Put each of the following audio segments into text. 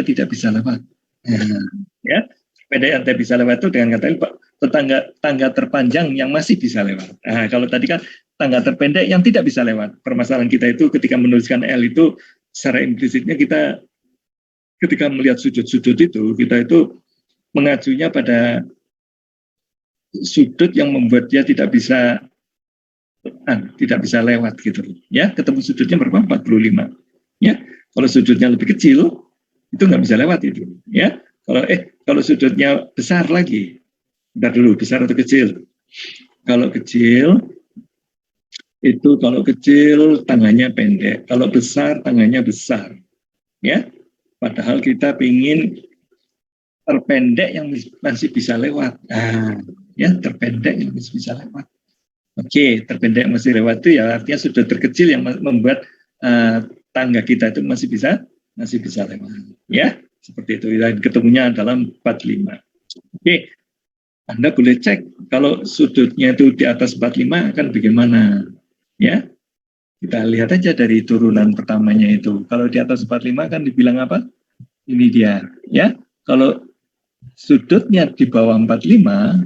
tidak bisa lewat. Ya, sepeda yang tidak bisa lewat itu dengan kata tangga terpanjang yang masih bisa lewat. Nah, kalau tadi kan tangga terpendek yang tidak bisa lewat. Permasalahan kita itu ketika menuliskan L itu secara implisitnya kita ketika melihat sudut-sudut itu kita itu mengacunya pada sudut yang membuat dia tidak bisa lewat gitu ya. Ketemu sudutnya berapa? 45 ya. Kalau sudutnya lebih kecil itu nggak bisa lewat itu ya. Kalau sudutnya besar lagi, bentar dulu, besar atau kecil? Kalau kecil tangannya pendek, kalau besar tangannya besar ya. Padahal kita ingin terpendek yang masih bisa lewat. Ya, terpendek yang masih bisa lewat. Oke, terpendek yang masih lewat itu ya artinya sudut terkecil yang membuat tangga kita itu masih bisa lewat. Ya, seperti itu. Dan ketemunya dalam 45. Oke, Anda boleh cek kalau sudutnya itu di atas 45 akan bagaimana. Ya, kita lihat aja dari turunan pertamanya itu. Kalau di atas 45 kan dibilang apa? Ini dia. Ya, kalau sudutnya di bawah 45,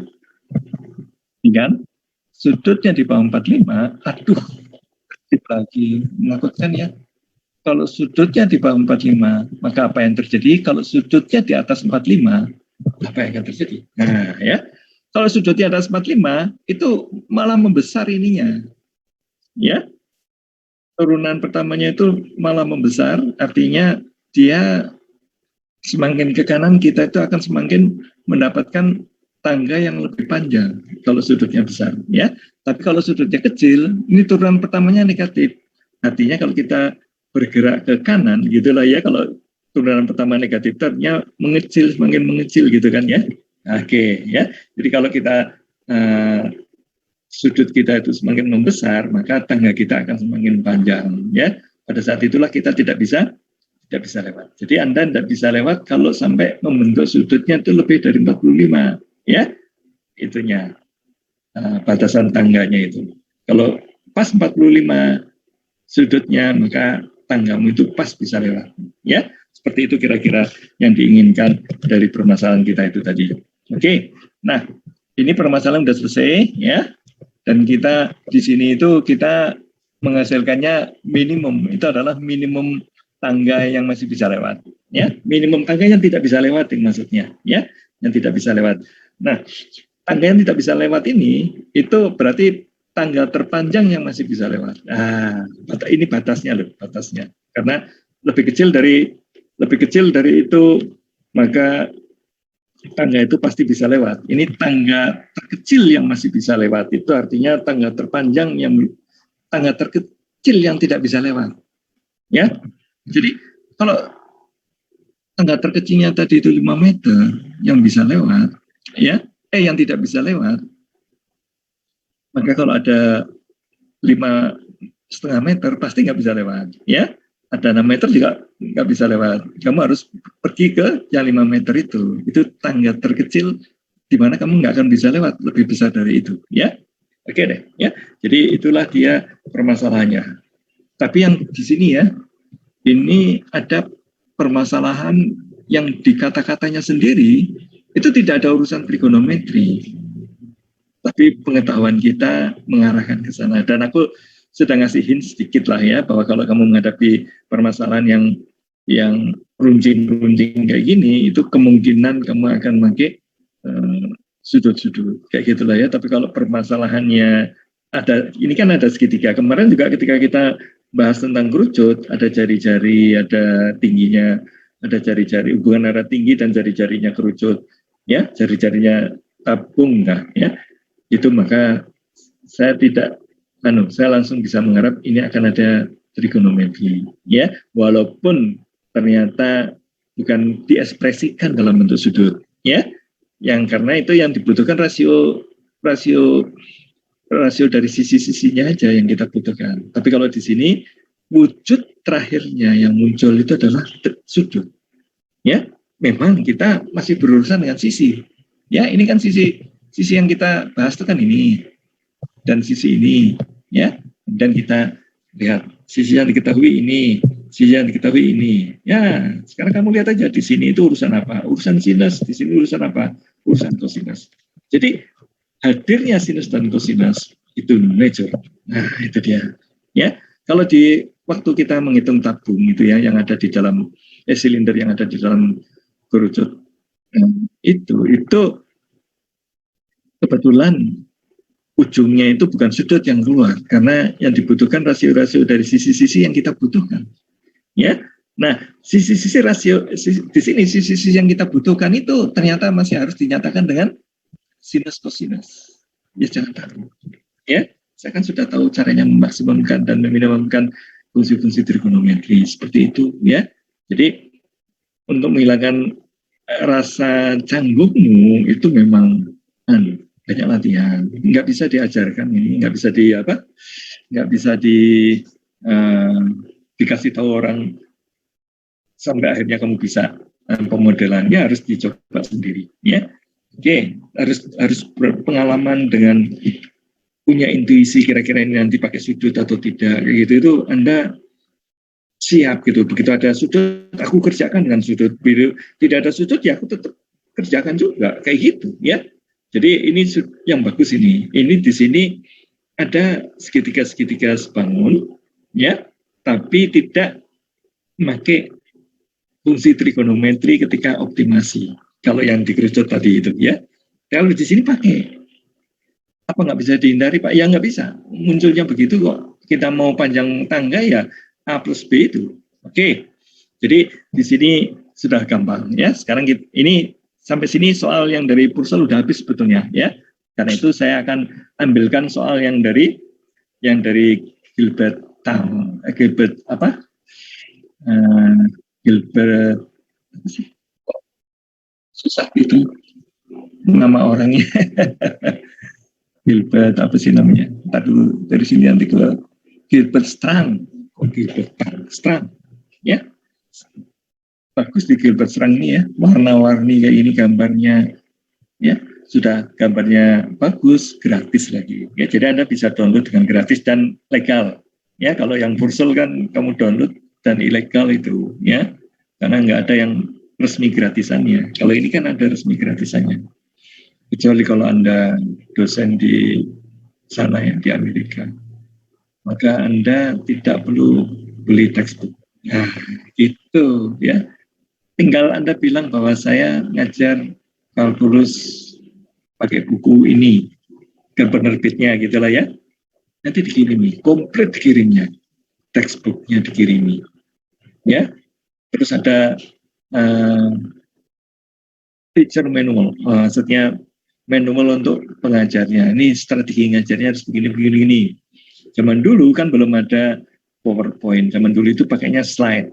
kan? Sudutnya di bawah 45, aduh, lagi menakutkan ya. Kalau sudutnya di bawah 45, maka apa yang terjadi? Kalau sudutnya di atas 45, apa yang akan terjadi? Nah, ya. Kalau sudut di atas 45, itu malah membesar ininya. Ya. Turunan pertamanya itu malah membesar, artinya dia semakin ke kanan kita itu akan semakin mendapatkan tangga yang lebih panjang kalau sudutnya besar ya. Tapi kalau sudutnya kecil, ini turunan pertamanya negatif. Artinya kalau kita bergerak ke kanan gitulah ya, kalau turunan pertama negatif artinya mengecil, semakin mengecil gitu kan ya. Oke ya. Jadi kalau kita sudut kita itu semakin membesar, maka tangga kita akan semakin panjang ya. Pada saat itulah kita tidak bisa lewat. Jadi Anda tidak bisa lewat kalau sampai membentuk sudutnya itu lebih dari 45 ya. Itunya batasan tangganya itu. Kalau pas 45 sudutnya, maka tanggamu itu pas bisa lewat ya. Seperti itu kira-kira yang diinginkan dari permasalahan kita itu tadi. Oke. Nah, ini permasalahan sudah selesai ya. Dan kita di sini itu kita menghasilkannya minimum, itu adalah minimum tangga yang masih bisa lewat ya, minimum tangga yang tidak bisa lewat maksudnya ya, yang tidak bisa lewat. Nah, tangga yang tidak bisa lewat ini itu berarti tangga terpanjang yang masih bisa lewat. Ini batasnya loh, batasnya karena lebih kecil dari itu maka tangga itu pasti bisa lewat. Ini tangga terkecil yang masih bisa lewat, itu artinya tangga terpanjang tangga terkecil yang tidak bisa lewat ya. Jadi kalau tangga terkecilnya tadi itu 5 meter yang bisa lewat ya, yang tidak bisa lewat, maka kalau ada 5,5 meter pasti nggak bisa lewat ya. Ada 6 meter juga nggak bisa lewat. Kamu harus pergi ke yang 5 meter itu tangga terkecil di mana kamu nggak akan bisa lewat, lebih besar dari itu ya. Oke deh ya. Jadi itulah dia permasalahannya. Tapi yang di sini ya, ini ada permasalahan yang di kata-katanya sendiri itu tidak ada urusan trigonometri, tapi pengetahuan kita mengarahkan ke sana. Dan aku sudah ngasih hint sedikit lah ya, bahwa kalau kamu menghadapi permasalahan yang runcing-runcing kayak gini, itu kemungkinan kamu akan pakai sudut-sudut kayak gitulah ya. Tapi kalau permasalahannya ini kan ada segitiga. Kemarin juga ketika kita bahas tentang kerucut, ada jari-jari, ada tingginya, ada jari-jari, hubungan antara tinggi dan jari-jarinya kerucut, ya, jari-jarinya tabung, nah, ya, itu maka saya langsung bisa mengharap ini akan ada trigonometri, ya, walaupun ternyata bukan diekspresikan dalam bentuk sudut, ya, yang karena itu yang dibutuhkan rasio dari sisi-sisinya aja yang kita butuhkan. Tapi kalau di sini wujud terakhirnya yang muncul itu adalah sudut. Ya, memang kita masih berurusan dengan sisi. Ya, ini kan sisi yang kita bahas itu kan ini dan sisi ini, ya. Dan kita lihat sisi yang diketahui ini, yang diketahui ini. Ya, sekarang kamu lihat aja di sini itu urusan apa? Urusan sinus, di sini urusan apa? Urusan kosinus. Jadi hadirnya sinus dan kosinus itu nature. Nah, itu dia. Ya, kalau di waktu kita menghitung tabung itu ya yang ada di dalam silinder yang ada di dalam kerucut itu kebetulan ujungnya itu bukan sudut yang keluar karena yang dibutuhkan rasio-rasio dari sisi-sisi yang kita butuhkan. Ya, nah sisi-sisi rasio di sini sisi-sisi yang kita butuhkan itu ternyata masih harus dinyatakan dengan sinus kosinus. Ya jangan takut. Ya, saya kan sudah tahu caranya memaksimumkan dan meminimumkan fungsi-fungsi trigonometri seperti itu. Ya, jadi untuk menghilangkan rasa canggungmu itu memang banyak latihan. Nggak bisa diajarkan ini, nggak bisa nggak bisa dikasih tahu orang sampai akhirnya kamu bisa pemodelannya harus dicoba sendiri ya. Oke, harus berpengalaman dengan punya intuisi kira-kira ini nanti pakai sudut atau tidak gitu itu Anda siap gitu. Begitu ada sudut aku kerjakan dengan sudut, biru tidak ada sudut ya aku tetap kerjakan juga kayak gitu ya. Jadi ini yang bagus ini di sini ada segitiga-segitiga sebangun ya, tapi tidak memakai fungsi trigonometri ketika optimasi. Kalau yang dikerucut tadi itu ya, kalau di sini pakai apa nggak bisa dihindari Pak? Ya nggak bisa. Munculnya begitu kok. Kita mau panjang tangga ya A plus B itu. Oke. Jadi di sini sudah gampang ya. Sekarang ini sampai sini soal yang dari Purcell udah habis sebetulnya ya. Karena itu saya akan ambilkan soal yang dari Gilbert Gilbert apa? Gilbert apa sih? Susah itu nama orangnya. Gilbert apa sih namanya? Ntar dulu dari sini nanti ke Gilbert Strang. Oh, Gilbert Strang. Ya. Bagus di Gilbert Strang ini ya. Warna-warni kayak ini gambarnya. Ya, sudah gambarnya bagus, gratis lagi. Ya, jadi Anda bisa download dengan gratis dan legal. Ya, kalau yang Purcell kan kamu download dan ilegal itu, ya. Karena nggak ada yang resmi gratisannya. Kalau ini kan ada resmi gratisannya. Kecuali kalau Anda dosen di sana ya, di Amerika. Maka Anda tidak perlu beli textbook. Nah, itu ya. Tinggal Anda bilang bahwa saya ngajar kalkulus pakai buku ini ke penerbitnya gitulah ya. Nanti dikirimi, komplit dikirimnya, textbooknya dikirimi. Ya, terus ada teacher manual, maksudnya manual untuk pengajarnya. Ini strategi ngajarnya harus begini. Zaman dulu kan belum ada PowerPoint. Zaman dulu itu pakainya slide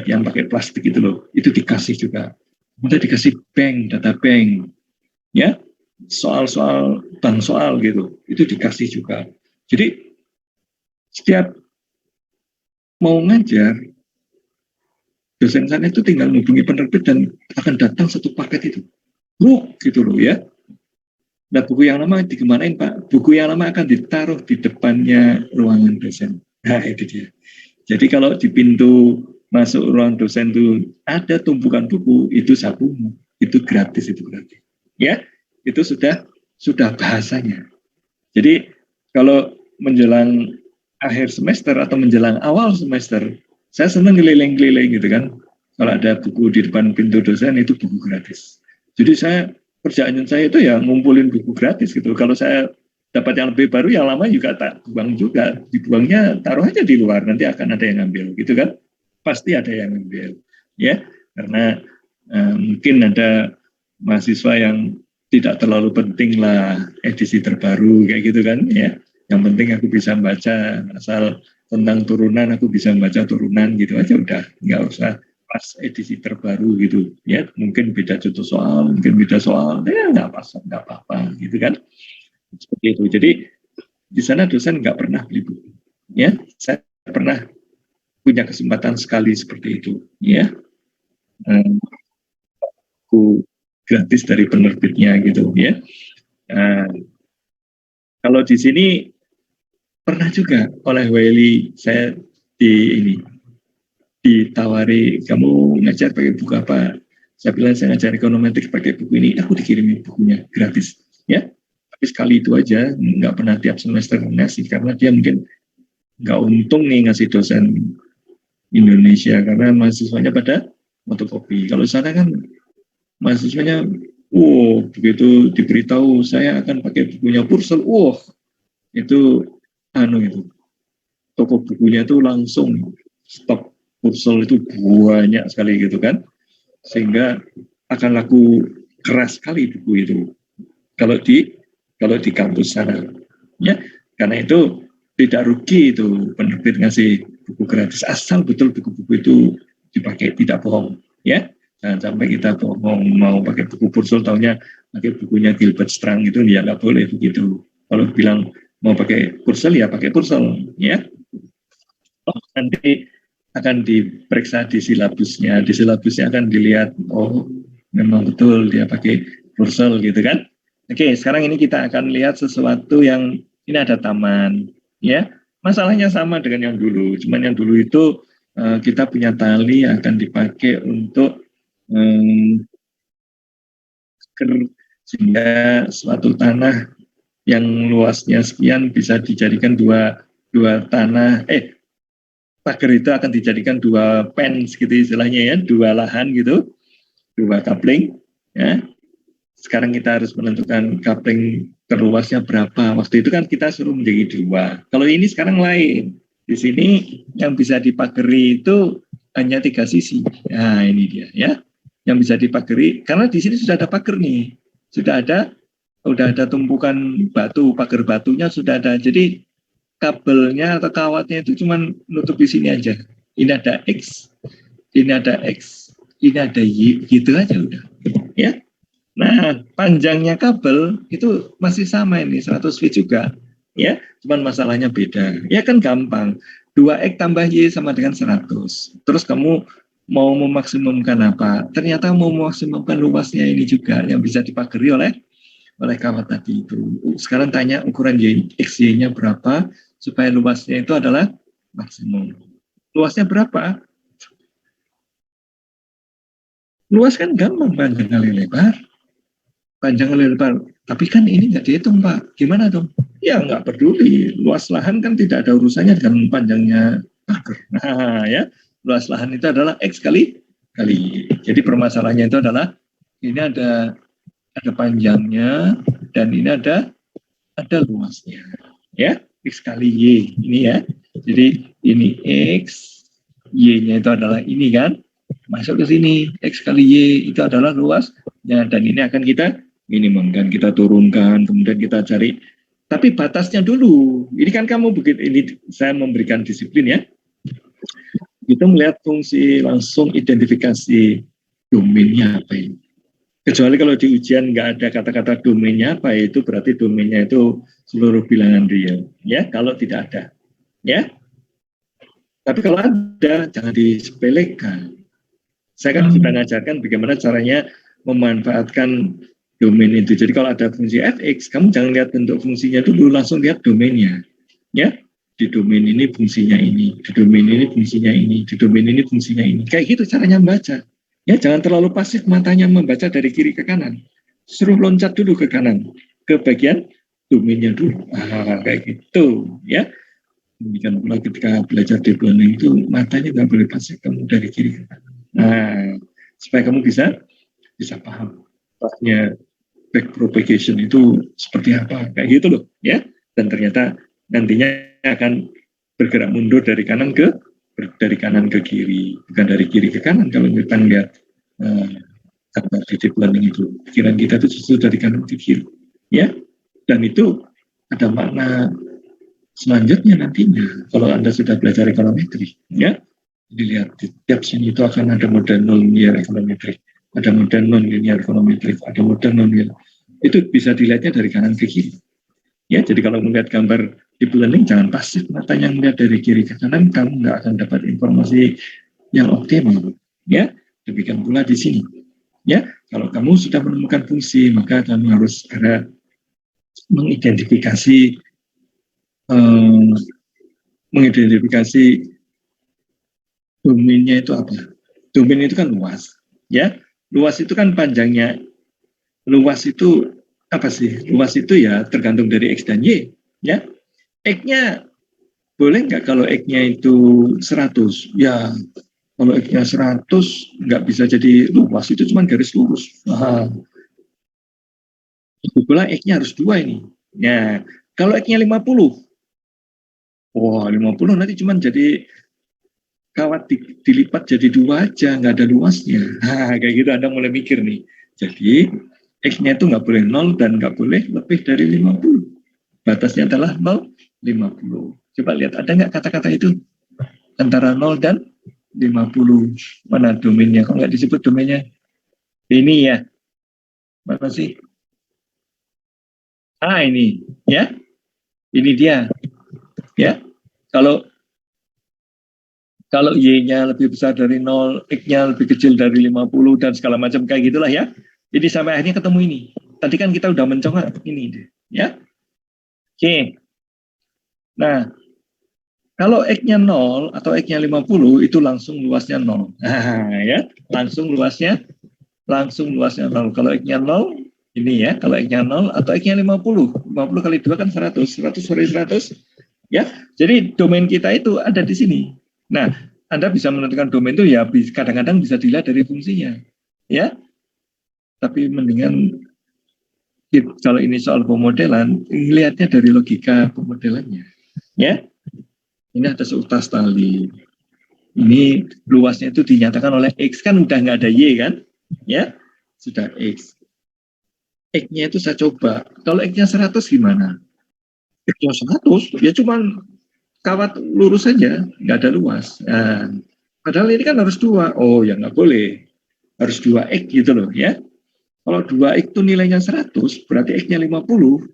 yang pakai plastik itu loh. Itu dikasih juga. Udah dikasih data bank, ya, soal-soal bank soal gitu. Itu dikasih juga. Jadi setiap mau ngajar, dosen sana itu tinggal menghubungi penerbit dan akan datang satu paket itu. Gitu loh ya. Nah, buku yang lama digimanain Pak? Buku yang lama akan ditaruh di depannya ruangan dosen. Nah, itu dia. Jadi kalau di pintu masuk ruang dosen itu ada tumpukan buku, itu sakumu. Itu gratis. Ya, itu sudah bahasanya. Jadi kalau menjelang akhir semester atau menjelang awal semester, saya senang keliling-keliling gitu kan. Kalau ada buku di depan pintu dosen itu buku gratis. Jadi kerjaan saya itu ya ngumpulin buku gratis gitu. Kalau saya dapat yang lebih baru, yang lama juga tak buang juga. Dibuangnya taruh aja di luar, nanti akan ada yang ngambil gitu kan. Pasti ada yang ngambil. Ya, karena mungkin ada mahasiswa yang tidak terlalu penting lah edisi terbaru kayak gitu kan ya. Yang penting aku bisa membaca, asal tentang turunan aku bisa membaca turunan gitu aja udah, nggak usah pas edisi terbaru gitu ya, mungkin beda contoh soal, mungkin beda soal ya nggak apa-apa gitu kan, seperti itu. Jadi di sana dosen nggak pernah beli buku ya, saya pernah punya kesempatan sekali seperti itu ya, buku gratis dari penerbitnya gitu ya. Kalau di sini pernah juga oleh Wiley saya ditawari, kamu ngajar pakai buku apa? Saya bilang saya ngajar ekonometrik pakai buku ini, aku dikirimin bukunya gratis, ya. Tapi sekali itu aja, nggak pernah tiap semester ngasih, karena dia mungkin nggak untung nih ngasih dosen Indonesia, karena mahasiswanya pada fotokopi. Kalau sana kan mahasiswanya, begitu diberitahu saya akan pakai bukunya Purcell, itu itu toko bukunya itu langsung stok Purcell itu banyak sekali gitu kan, sehingga akan laku keras sekali buku itu kalau di kampus sana, ya. Karena itu tidak rugi itu penerbit ngasih buku gratis, asal betul buku-buku itu dipakai, tidak bohong, ya. Jangan sampai kita bohong mau pakai buku Purcell, taunya pakai bukunya Gilbert Strang, itu ya nggak boleh begitu. Kalau bilang mau pakai Purcell, ya pakai Purcell, ya. Nanti akan diperiksa di silabusnya. Di silabusnya akan dilihat, memang betul dia pakai Purcell gitu kan. Oke, sekarang ini kita akan lihat sesuatu yang, ini ada taman, ya. Masalahnya sama dengan yang dulu, cuman yang dulu itu kita punya tali yang akan dipakai untuk sehingga suatu tanah yang luasnya sekian bisa dijadikan dua tanah, pagar itu akan dijadikan dua pens gitu istilahnya, ya, dua lahan gitu, dua coupling, ya. Sekarang kita harus menentukan coupling terluasnya berapa. Waktu itu kan kita suruh menjadi dua. Kalau ini sekarang lain. Di sini yang bisa dipagari itu hanya 3 sisi. Nah, ini dia, ya. Yang bisa dipagari, karena di sini sudah ada pagar nih. Sudah ada tumpukan batu, pagar batunya sudah ada. Jadi kabelnya atau kawatnya itu cuma nutup di sini aja. Ini ada X, ini ada X, ini ada Y, gitu aja udah. Ya. Nah, panjangnya kabel itu masih sama ini, 100 feet juga. Ya, cuman masalahnya beda. Ya kan gampang. 2X tambah Y sama dengan 100. Terus kamu mau memaksimumkan apa? Ternyata mau memaksimumkan luasnya ini juga yang bisa dipagari oleh kawat tadi itu. Sekarang tanya ukuran X, Y-nya berapa supaya luasnya itu adalah maksimum. Luasnya berapa? Luas kan gampang, panjang kali lebar. Panjang kali lebar. Tapi kan ini nggak dihitung, Pak. Gimana dong? Ya nggak peduli. Luas lahan kan tidak ada urusannya dengan panjangnya pagar. Nah, ya. Luas lahan itu adalah X kali Y. Jadi permasalahannya itu adalah ini ada panjangnya dan ini ada luasnya, ya. X kali Y ini, ya. Jadi ini X, Y-nya itu adalah ini kan, masuk ke sini. X kali Y itu adalah luasnya, dan ini akan kita minimumkan, kita turunkan, kemudian kita cari. Tapi batasnya dulu, ini kan kamu begitu, ini saya memberikan disiplin, ya. Kita melihat fungsi, langsung identifikasi domainnya apa ini. Kecuali kalau di ujian nggak ada kata-kata domainnya apa, itu berarti domainnya itu seluruh bilangan real, ya. Kalau tidak ada, ya. Tapi kalau ada, jangan disepelekan. Saya kan sudah mengajarkan bagaimana caranya memanfaatkan domain itu. Jadi kalau ada fungsi fx, kamu jangan lihat bentuk fungsinya dulu, langsung lihat domainnya, ya. Di domain ini fungsinya ini, di domain ini fungsinya ini, di domain ini fungsinya ini. Kayak gitu caranya membaca. Ya, jangan terlalu pasif matanya membaca dari kiri ke kanan. Suruh loncat dulu ke kanan, ke bagian domainnya dulu. Kayak gitu, ya. Demikian pula ketika belajar deep learning itu matanya nggak boleh pasif kamu dari kiri ke kanan. Nah, supaya kamu bisa paham pasnya backpropagation itu seperti apa, kayak gitu loh, ya. Dan ternyata nantinya akan bergerak mundur dari kanan ke kiri, bukan dari kiri ke kanan. Kalau kita lihat gambar di deep learning itu, pikiran kita itu justru dari kanan ke kiri, ya. Dan itu ada makna selanjutnya nantinya kalau Anda sudah belajar ekonometri, ya. Dilihat di tiap sini itu akan ada model non-linear ekonometrik, ada model non-linear ekonometrik, ada model non-linear. Itu bisa dilihatnya dari kanan ke kiri, ya. Jadi kalau melihat gambar deep learning, jangan pasif matanya melihat dari kiri ke kanan, kamu nggak akan dapat informasi yang optimal, ya. Demikian pula di sini, ya. Kalau kamu sudah menemukan fungsi, maka kamu harus segera mengidentifikasi Domainnya itu apa? Domain itu kan luas, ya. Luas itu kan panjangnya. Luas itu apa sih? Luas itu ya tergantung dari X dan Y, ya. X-nya boleh nggak kalau X-nya itu 100? Ya, kalau X-nya 100 nggak bisa jadi luas, itu cuma garis lurus. Nah, itu pula X-nya harus 2 ini. Ya, kalau X-nya 50, wah 50 nanti cuma jadi kawat dilipat jadi 2 aja, nggak ada luasnya. Nah, kayak gitu Anda mulai mikir nih. Jadi, X-nya itu nggak boleh 0 dan nggak boleh lebih dari 50. Batasnya adalah 0, 50. Coba lihat, ada nggak kata-kata itu? Antara 0 dan 50. Mana domainnya? Kok nggak disebut domainnya? Ini ya. Mana sih? Ini. Ya. Ini dia. Ya. Kalau Y-nya lebih besar dari 0, X-nya lebih kecil dari 50, dan segala macam kayak gitulah ya. Jadi sampai akhirnya ketemu ini. Tadi kan kita udah mencoba ini. Ya. Oke. Nah, kalau X-nya 0 atau X-nya 50, itu langsung luasnya 0. Nah, ya. Langsung luasnya 0. Kalau X-nya 0, ini ya. Kalau X-nya 0 atau X-nya 50. 50 kali 2 kan 100. 100 kali 100. Ya. Jadi domain kita itu ada di sini. Nah, Anda bisa menentukan domain itu ya kadang-kadang bisa dilihat dari fungsinya. Ya. Tapi mendingan kalau ini soal pemodelan, lihatnya dari logika pemodelannya. Ya. Ini ada seutas tali. Ini luasnya itu dinyatakan oleh X, kan udah nggak ada Y kan? Ya. Sudah X. X-nya itu saya coba. Kalau X-nya 100 gimana? X-nya 100 ya cuma kawat lurus saja, nggak ada luas. Nah, padahal ini kan harus 2. Oh ya nggak boleh. Harus 2X gitu loh ya. Kalau 2X itu nilainya 100, berarti X-nya 50.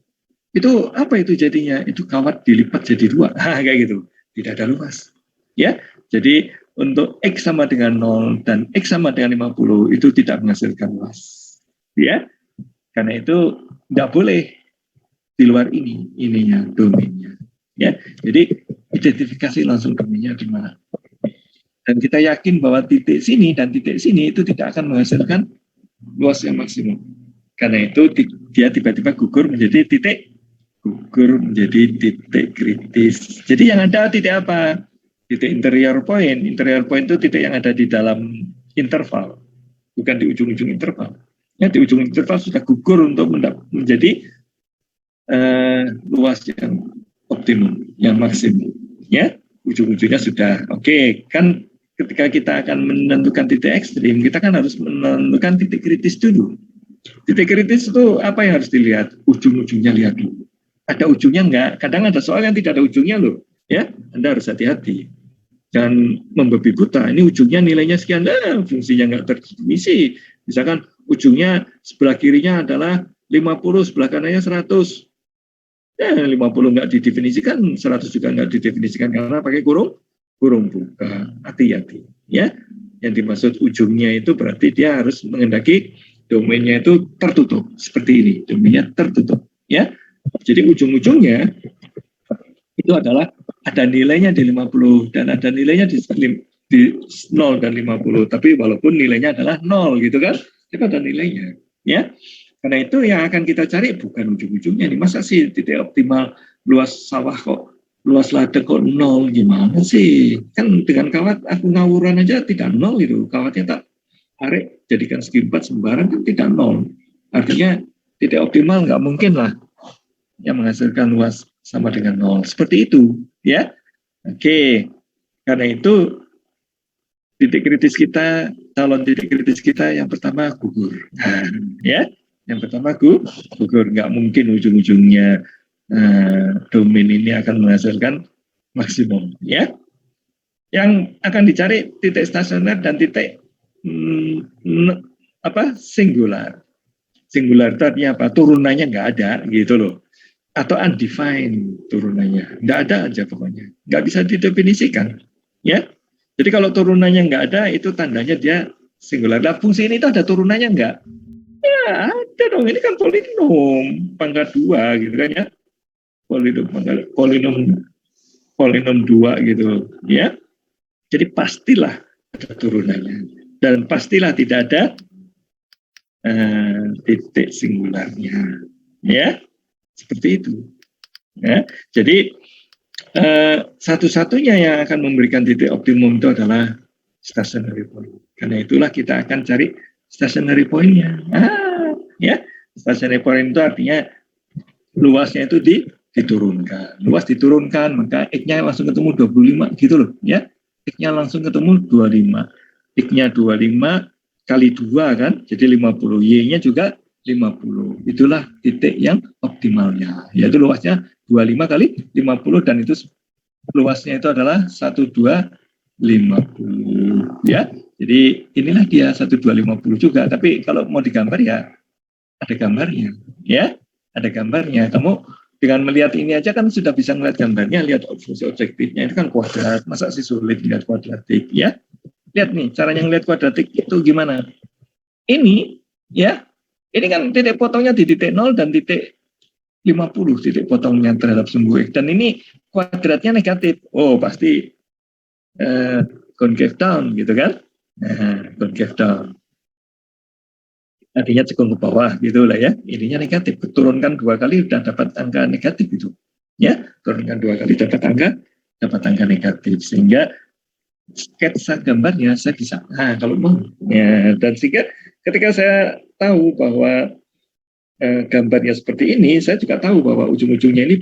Itu apa itu jadinya? Itu kawat dilipat jadi 2. Kayak gitu. Tidak ada luas. Ya. Jadi untuk X sama dengan 0 dan X sama dengan 50 itu tidak menghasilkan luas. Ya. Karena itu nggak boleh di luar ininya, domainnya. Ya. Jadi identifikasi langsung domainnya di mana. Dan kita yakin bahwa titik sini dan titik sini itu tidak akan menghasilkan luas yang maksimum. Karena itu dia tiba-tiba gugur menjadi titik kritis. Jadi yang ada titik apa? Titik interior point. Interior point itu titik yang ada di dalam interval, bukan di ujung-ujung interval. Ya, di ujung interval sudah gugur untuk menjadi luas yang optimum, yang maksimum. Ya, ujung-ujungnya sudah oke. Kan ketika kita akan menentukan titik ekstrim, kita kan harus menentukan titik kritis dulu. Titik kritis itu apa yang harus dilihat? Ujung-ujungnya lihat dulu. Ada ujungnya enggak? Kadang ada soal yang tidak ada ujungnya loh. Ya, Anda harus hati-hati. Jangan membabi buta. Ini ujungnya nilainya sekian, fungsinya enggak terdefinisi. Misalkan ujungnya sebelah kirinya adalah 50, sebelah kanannya 100. Ya, 50 enggak didefinisikan, 100 juga enggak didefinisikan karena pakai kurung buka. Hati-hati. Ya, yang dimaksud ujungnya itu berarti dia harus mengendaki domainnya itu tertutup seperti ini, domainnya tertutup ya. Jadi ujung-ujungnya itu adalah ada nilainya di 50 dan ada nilainya di 0 dan 50, tapi walaupun nilainya adalah 0 gitu kan, itu ada nilainya ya. Karena itu yang akan kita cari bukan ujung-ujungnya nih, masa sih titik optimal luas sawah kok, luas ladang kok 0, gimana sih? Kan dengan kawat aku ngawuran aja tidak 0 itu, kawatnya tak tarik jadikan segi 4 sembarang kan tidak 0. Artinya titik optimal nggak mungkin lah yang menghasilkan luas sama dengan 0. Seperti itu ya. Oke. Karena itu titik kritis kita, calon titik kritis kita yang pertama gugur. Nah, ya. Yang pertama gugur, nggak mungkin ujung-ujungnya domain ini akan menghasilkan maksimum ya. Yang akan dicari titik stasioner dan titik singular. Singular itu artinya apa? Turunannya nggak ada gitu loh. Atau undefined turunannya. Nggak ada aja pokoknya. Nggak bisa didefinisikan. Ya. Jadi kalau turunannya nggak ada, itu tandanya dia singular. Nah, fungsi ini itu ada turunannya nggak? Ya, ada dong. Ini kan polinom pangkat 2 gitu kan ya. Polinom 2 gitu ya. Jadi pastilah ada turunannya. Dan pastilah tidak ada titik singularnya. Ya, seperti itu. Ya, jadi satu-satunya yang akan memberikan titik optimum itu adalah stationary point. Karena itulah kita akan cari stationary point-nya. Ya, stationary point itu artinya luasnya itu diturunkan. Luas diturunkan, maka X-nya langsung ketemu 25 gitu loh, ya. X-nya langsung ketemu 25. X-nya 25 kali 2 kan, jadi 50. Y-nya juga 50. Itulah titik yang optimalnya. Yaitu luasnya 25 kali 50 dan itu luasnya itu adalah 1250 ya. Jadi inilah dia 1250 juga, tapi kalau mau digambar ya ada gambarnya ya. Ada gambarnya. Kamu dengan melihat ini aja kan sudah bisa melihat gambarnya, lihat fungsi objektifnya itu kan kuadrat. Masa sih sulit lihat kuadratik ya? Lihat nih caranya ngelihat kuadratik itu gimana? Ini ya. Ini kan titik potongnya di titik 0 dan titik 50 titik potongnya terhadap sumbu X. Dan ini kuadratnya negatif. Oh, pasti concave down gitu kan. Concave down. Artinya cekung ke bawah gitu lah ya. Ininya negatif. Turunkan 2 kali sudah dapat angka negatif itu. Ya, turunkan 2 kali dapat angka negatif. Sehingga sketsa gambarnya saya bisa. Kalau mau. Ya, dan sehingga ketika saya tahu bahwa gambarnya seperti ini, saya juga tahu bahwa ujung-ujungnya ini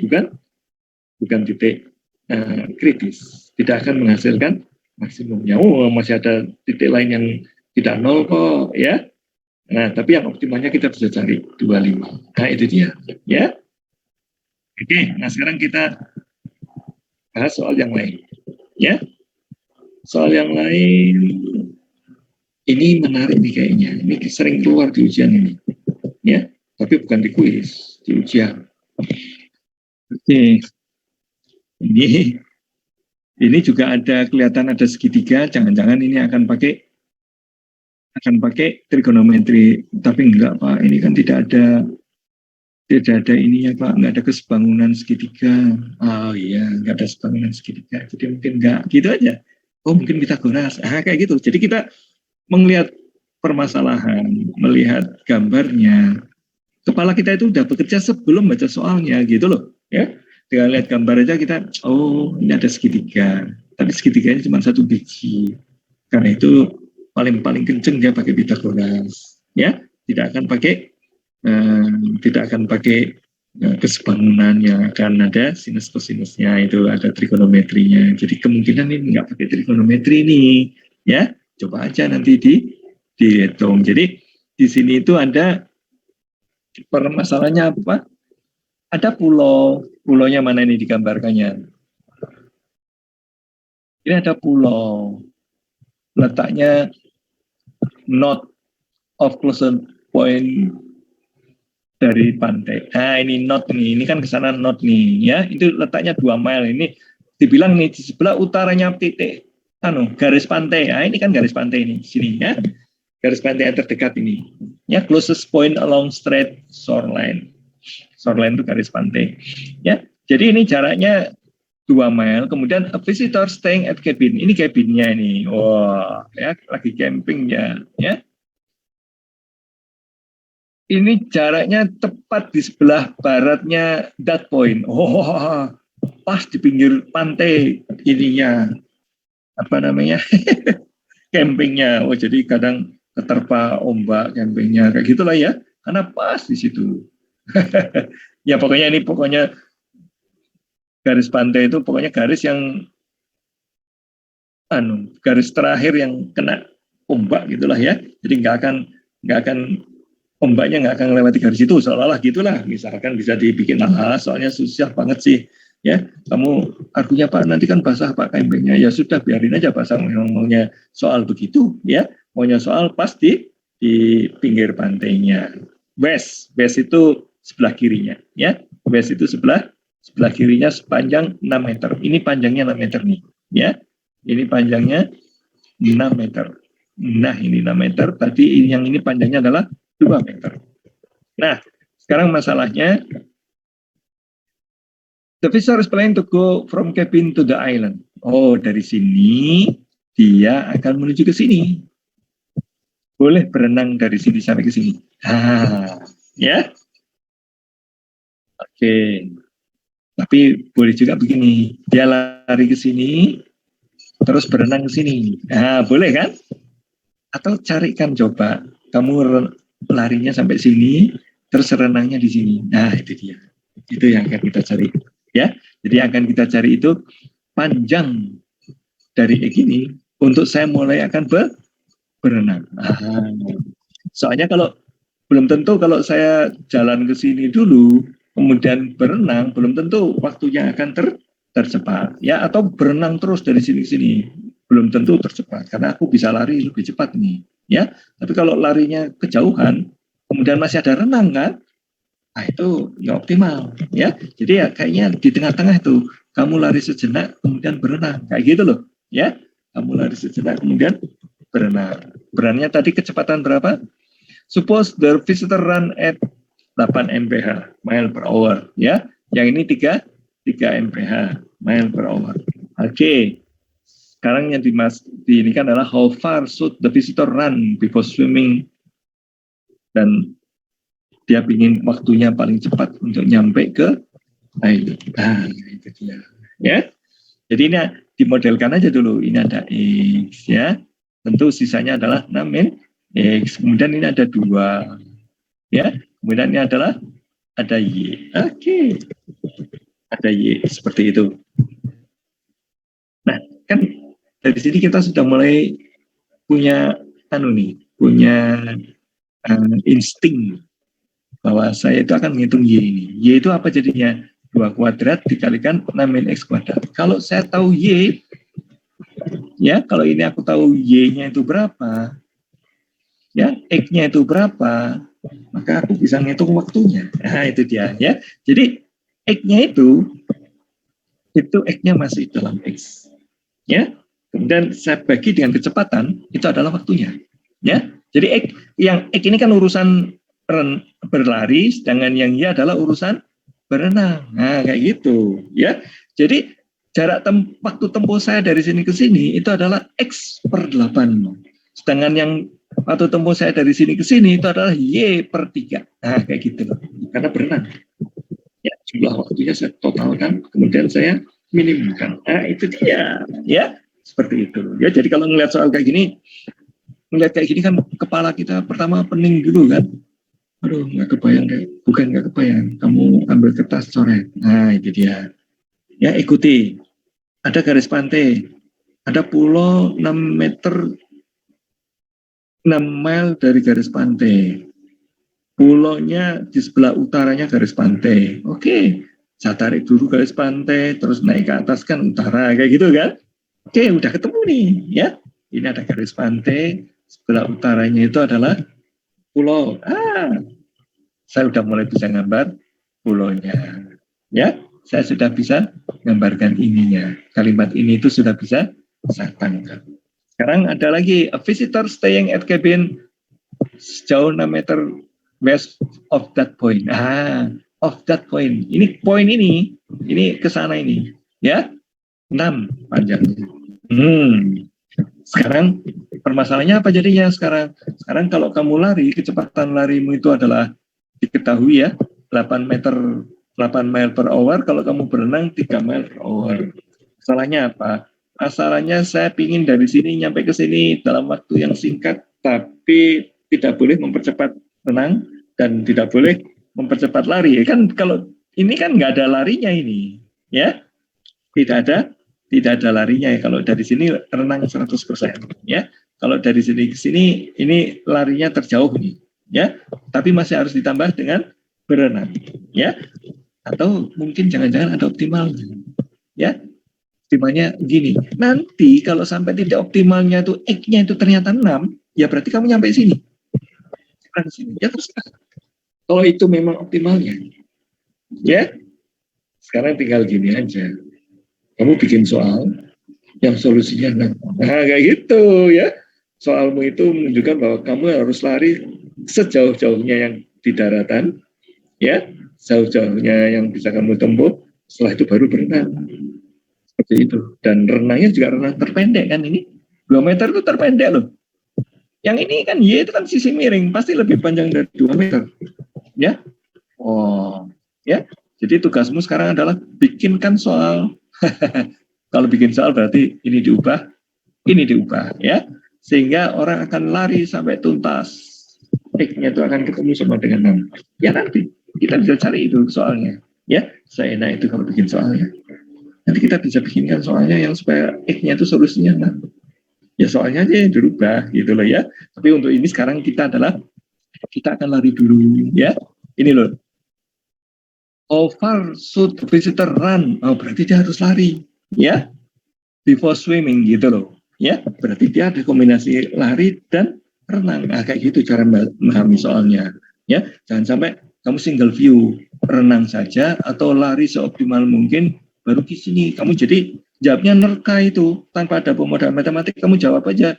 bukan titik kritis, tidak akan menghasilkan maksimumnya. Oh, masih ada titik lain yang tidak nol kok, ya. Nah, tapi yang optimalnya kita bisa cari 25. Nah, itu dia, ya. Oke, nah sekarang kita bahas soal yang lain, ya. Soal yang lain ini menarik nih kayaknya. Ini sering keluar di ujian ini, ya. Tapi bukan di kuis, di ujian. Oke. Ini juga ada kelihatan ada segitiga, jangan-jangan ini akan pakai trigonometri, tapi enggak Pak, ini kan tidak ada ininya Pak, enggak ada kesebangunan segitiga. Oh iya, enggak ada kesebangunan segitiga, jadi mungkin enggak gitu aja. Oh mungkin Pitagoras, kayak gitu. Jadi kita melihat permasalahan, melihat gambarnya, kepala kita itu udah bekerja sebelum baca soalnya gitu loh, ya. Dengan lihat gambar aja kita, oh ini ada segitiga, tapi segitiganya cuma 1 biji. Karena itu paling kenceng dia pakai Pitagoras, ya. Tidak akan pakai kesebangunan yang akan ada sinus kosinusnya, itu ada trigonometrinya. Jadi kemungkinan ini nggak pakai trigonometri ini, ya. Coba aja nanti dihitung. Jadi di sini itu ada permasalahannya apa? Ada pulaunya mana ini digambarkannya? Ini ada pulau, letaknya north of closest point dari pantai. Ini north nih, ini kan ke sana north nih, ya. Itu letaknya 2 mile. Ini dibilang nih di sebelah utaranya titik garis pantai. Ini kan garis pantai ini, sini ya. Garis pantai yang terdekat ini. Ya, closest point along straight shoreline. Shoreline itu garis pantai. Ya, jadi ini jaraknya 2 mile. Kemudian a visitor staying at cabin. Ini cabinnya ini. Wah, ya lagi camping ya. Ini jaraknya tepat di sebelah baratnya that point. Pas di pinggir pantai ininya. Apa namanya? Campingnya. Jadi kadang keterpa ombak campingnya kayak gitulah ya. Karena pas di situ. Ya pokoknya garis pantai itu pokoknya garis yang garis terakhir yang kena ombak gitulah ya. Jadi nggak akan ombaknya nggak akan melewati garis itu, seolah-olah gitulah. Misalkan bisa dibikin soalnya susah banget sih ya. Kamu argunya Pak nanti kan basah Pak campingnya, ya sudah biarin aja basah, maunya soal begitu ya. Maunya soal pas di pinggir pantainya. West itu sebelah kirinya ya. West itu sebelah kirinya sepanjang 6 meter. Ini panjangnya 6 meter nih ya. Ini panjangnya 6 meter. Nah, ini 6 meter. Tadi yang ini panjangnya adalah 2 meter. Nah, sekarang masalahnya, the visitor is planning to go from cabin to the island. Oh, dari sini dia akan menuju ke sini. Boleh berenang dari sini sampai ke sini. Ya. Oke. Tapi boleh juga begini. Dia lari ke sini, terus berenang ke sini. Boleh kan? Atau carikan coba. Kamu larinya sampai sini, terus renangnya di sini. Nah, itu dia. Itu yang akan kita cari. Ya. Jadi akan kita cari itu panjang dari ini untuk saya mulai akan berenang. Soalnya kalau belum tentu kalau saya jalan ke sini dulu, kemudian berenang, belum tentu waktunya akan tercepat. Ya, atau berenang terus dari sini ke sini, belum tentu tercepat. Karena aku bisa lari lebih cepat nih. Ya, tapi kalau larinya kejauhan, kemudian masih ada renang kan, itu ya optimal. Ya, jadi ya kayaknya di tengah-tengah itu kamu lari sejenak, kemudian berenang, kayak gitu loh. Ya, kamu lari sejenak, kemudian berenang. Berenangnya tadi kecepatan berapa? Suppose the visitor run at 8 mph mile per hour, ya. Yang ini 3 mph mile per hour. Oke. Sekarang yang ini kan adalah how far should the visitor run before swimming, dan dia ingin waktunya paling cepat untuk nyampe ke air. Itu dia. Ya. Jadi ini dimodelkan aja dulu. Ini ada X, ya. Tentu sisanya adalah 6 X. Kemudian ini ada 2. Ya. Kemudian ini adalah ada Y. Oke. Ada Y seperti itu. Nah, kan dari sini kita sudah mulai punya punya insting bahwa saya itu akan menghitung Y ini. Y itu apa jadinya? 2 kuadrat dikalikan 6X kuadrat. Kalau saya tahu Y, ya, kalau ini aku tahu Y-nya itu berapa, ya, X-nya itu berapa, maka aku bisa ngitung waktunya. Nah, itu dia, ya. Jadi X-nya itu X-nya masih dalam X, ya. Kemudian saya bagi dengan kecepatan, itu adalah waktunya, ya. Jadi X ini kan urusan berlari, sedangkan yang Y adalah urusan berenang. Nah, kayak gitu, ya. Jadi jarak waktu tempuh saya dari sini ke sini itu adalah X per 8. Sedangkan yang waktu tempuh saya dari sini ke sini itu adalah Y per 3. Nah, kayak gitu loh. Karena berenang. Ya, jumlah waktunya saya totalkan, kemudian saya minimumkan. Nah, itu dia, ya. Seperti itu. Ya, jadi kalau ngelihat soal kayak gini, kan kepala kita pertama pening dulu kan. Aduh, nggak kebayang deh. Bukan nggak kebayang. Kamu ambil kertas coret. Nah, itu dia. Ya, ikuti. Ada garis pantai. Ada pulau 6 meter 6 mile dari garis pantai. Pulaunya di sebelah utaranya garis pantai. Oke, saya tarik dulu garis pantai, terus naik ke atas kan utara, kayak gitu kan. Oke, udah ketemu nih, ya. Ini ada garis pantai, sebelah utaranya itu adalah pulau. Saya sudah mulai bisa gambar pulaunya. Ya, saya sudah bisa gambarkan ininya. Kalimat ini itu sudah bisa saya tangkap. Sekarang ada lagi, a visitor staying at cabin sejauh 6 meter west of that point. Of that point. Ini poin ini ke sana ini. Ya, 6 panjangnya. Sekarang permasalahannya apa jadinya sekarang? Sekarang kalau kamu lari, kecepatan larimu itu adalah diketahui ya, 8 mile per hour. Kalau kamu berenang 3 mile per hour. Masalahnya apa? Masalahnya saya ingin dari sini nyampe ke sini dalam waktu yang singkat, tapi tidak boleh mempercepat renang dan tidak boleh mempercepat lari. Kan kalau ini kan nggak ada larinya ini, ya, tidak ada larinya ya. Kalau dari sini renang 100%, ya. Kalau dari sini ke sini ini larinya terjauh nih, ya. Tapi masih harus ditambah dengan berenang, ya. Atau mungkin jangan-jangan ada optimal, ya. Optimalnya gini, nanti kalau sampai tidak optimalnya itu X-nya itu ternyata 6, ya berarti kamu nyampe sini. Ya terus kalau itu memang optimalnya, ya. Sekarang tinggal gini aja, kamu bikin soal yang solusinya 6. Kayak gitu, ya. Soalmu itu menunjukkan bahwa kamu harus lari sejauh-jauhnya yang di daratan, ya, sejauh-jauhnya yang bisa kamu tempuh. Setelah itu baru berenang. Seperti itu. Dan renangnya juga renang terpendek kan ini. 2 meter itu terpendek loh. Yang ini kan Y itu kan sisi miring, pasti lebih panjang dari 2 meter. Ya. Oh, ya. Jadi tugasmu sekarang adalah bikinkan soal. Kalau bikin soal berarti ini diubah, ya. Sehingga orang akan lari sampai tuntas. X-nya itu akan ketemu sama dengan 6. Ya nanti kita bisa cari itu soalnya. Ya, saya enak itu kalau bikin soalnya. Nanti kita bisa bikinkan soalnya yang supaya X-nya itu solusinya 6. Ya soalnya aja yang dirubah gitu loh ya. Tapi untuk ini sekarang kita akan lari dulu ya. Ini loh. How far should the visitor run? Oh, berarti dia harus lari ya. Before swimming gitu loh. Ya, berarti dia ada kombinasi lari dan renang. Nah, kayak gitu cara memahami soalnya. Ya, jangan sampai kamu single view, renang saja atau lari seoptimal mungkin baru di sini. Kamu jadi jawabnya nerka itu tanpa ada pemodal matematik. Kamu jawab aja,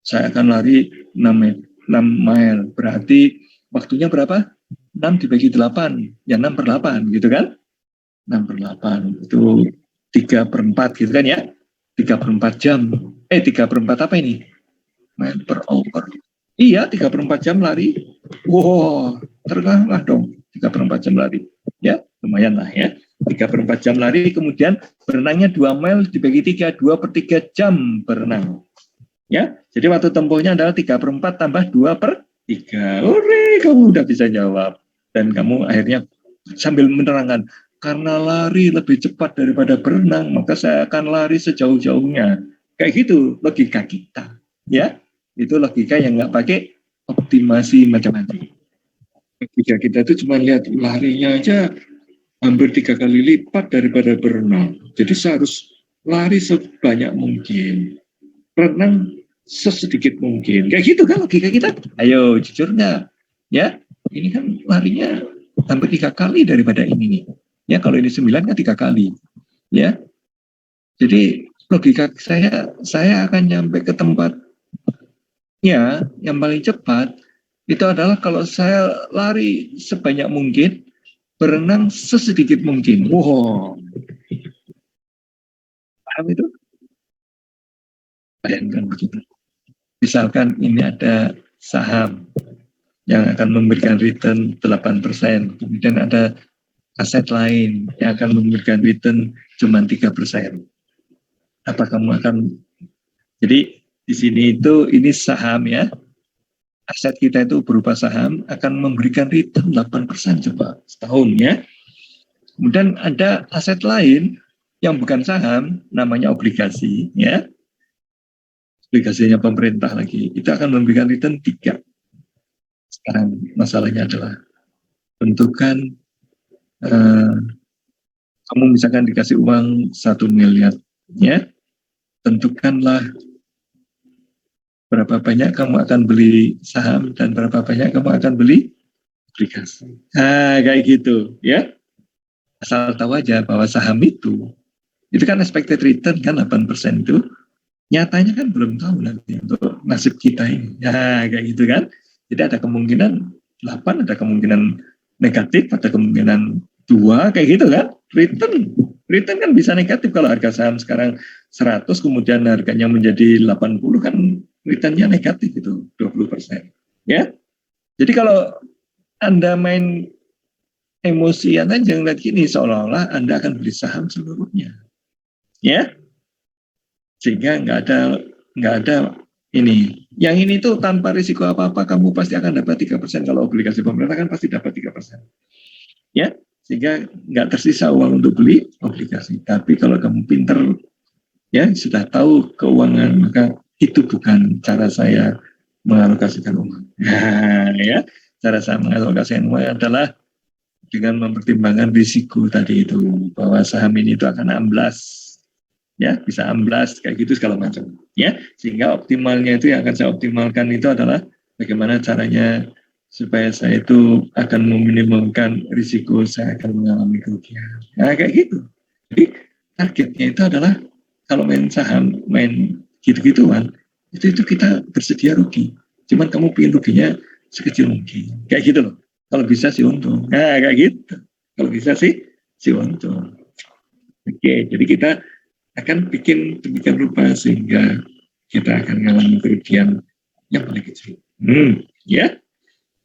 saya akan lari 6 mile. Berarti waktunya berapa? 6 dibagi 8. Ya 6 per 8 gitu kan? 6 per 8 itu 3/4 gitu kan ya? 3/4 jam. 3/4 apa ini? Mile per hour. Iya, 3/4 jam lari. Wow, terkenal dong. 3/4 jam lari. Ya, lumayan lah ya. 3/4 jam lari, kemudian berenangnya 2 mile dibagi 3, 2/3 jam berenang. Ya, jadi waktu tempuhnya adalah 3/4 tambah 2/3. Ore, kamu udah bisa jawab. Dan kamu akhirnya sambil menerangkan, karena lari lebih cepat daripada berenang, maka saya akan lari sejauh-jauhnya. Kayak gitu logika kita. Ya, itu logika yang nggak pakai optimasi matematik. Logika kita itu cuma lihat larinya aja hampir 3 kali lipat daripada berenang. Jadi saya harus lari sebanyak mungkin. Renang sesedikit mungkin. Kayak gitu kan logika kita. Ayo, jujur nggak? Ya, ini kan larinya hampir 3 kali daripada ini nih. Ya, kalau ini 9 kan 3 kali. Ya, jadi logika saya akan nyampe ke tempatnya yang paling cepat itu adalah kalau saya lari sebanyak mungkin, berenang sesedikit mungkin. Wow, paham itu? Bayangkan begitu. Misalkan ini ada saham yang akan memberikan return 8%, kemudian ada aset lain yang akan memberikan return cuma 3%. Apa kamu akan, jadi di sini itu ini saham ya, aset kita itu berupa saham akan memberikan return 8% coba setahun ya. Kemudian ada aset lain yang bukan saham, namanya obligasi ya. Obligasinya pemerintah lagi, itu akan memberikan return 3. Sekarang masalahnya adalah tentukan kamu misalkan dikasih uang 1 miliar ya, tentukanlah berapa banyak kamu akan beli saham dan berapa banyak kamu akan beli obligasi. Nah, kayak gitu ya. Asal tahu aja bahwa saham itu kan expected return kan 8% itu, nyatanya kan belum tahu nanti untuk nasib kita ini. Nah, kayak gitu kan. Jadi ada kemungkinan 8, ada kemungkinan negatif, ada kemungkinan 2, kayak gitu kan. Return kan bisa negatif kalau harga saham sekarang 100 kemudian harganya menjadi 80 kan returnnya negatif itu 20%. Ya. Jadi kalau Anda main emosian aja ngeliat gini seolah-olah Anda akan beli saham seluruhnya. Ya. Sehingga nggak ada ini. Yang ini tuh tanpa risiko apa-apa kamu pasti akan dapat 3%. Kalau obligasi pemerintah kan pasti dapat 3%. Ya. Sehingga nggak tersisa uang untuk beli obligasi. Tapi kalau kamu pinter, ya sudah tahu keuangan, maka itu bukan cara saya mengalokasikan uang. Nah, ya, cara saya mengalokasikan uang adalah dengan mempertimbangkan risiko tadi itu, bahwa saham ini itu akan amblas, ya bisa amblas kayak gitu segala macam, ya. Sehingga optimalnya itu yang akan saya optimalkan itu adalah bagaimana caranya supaya saya itu akan meminimumkan risiko saya akan mengalami kerugian. Nah, kayak gitu. Jadi targetnya itu adalah kalau main saham, main gitu-gituan, itu kita bersedia rugi. Cuman kamu pengen ruginya sekecil mungkin. Kayak gitu loh. Kalau bisa sih untung. Nah, kayak gitu. Kalau bisa sih untung. Oke, jadi kita akan bikin demikian rupa sehingga kita akan mengalami kerugian yang paling kecil. Ya,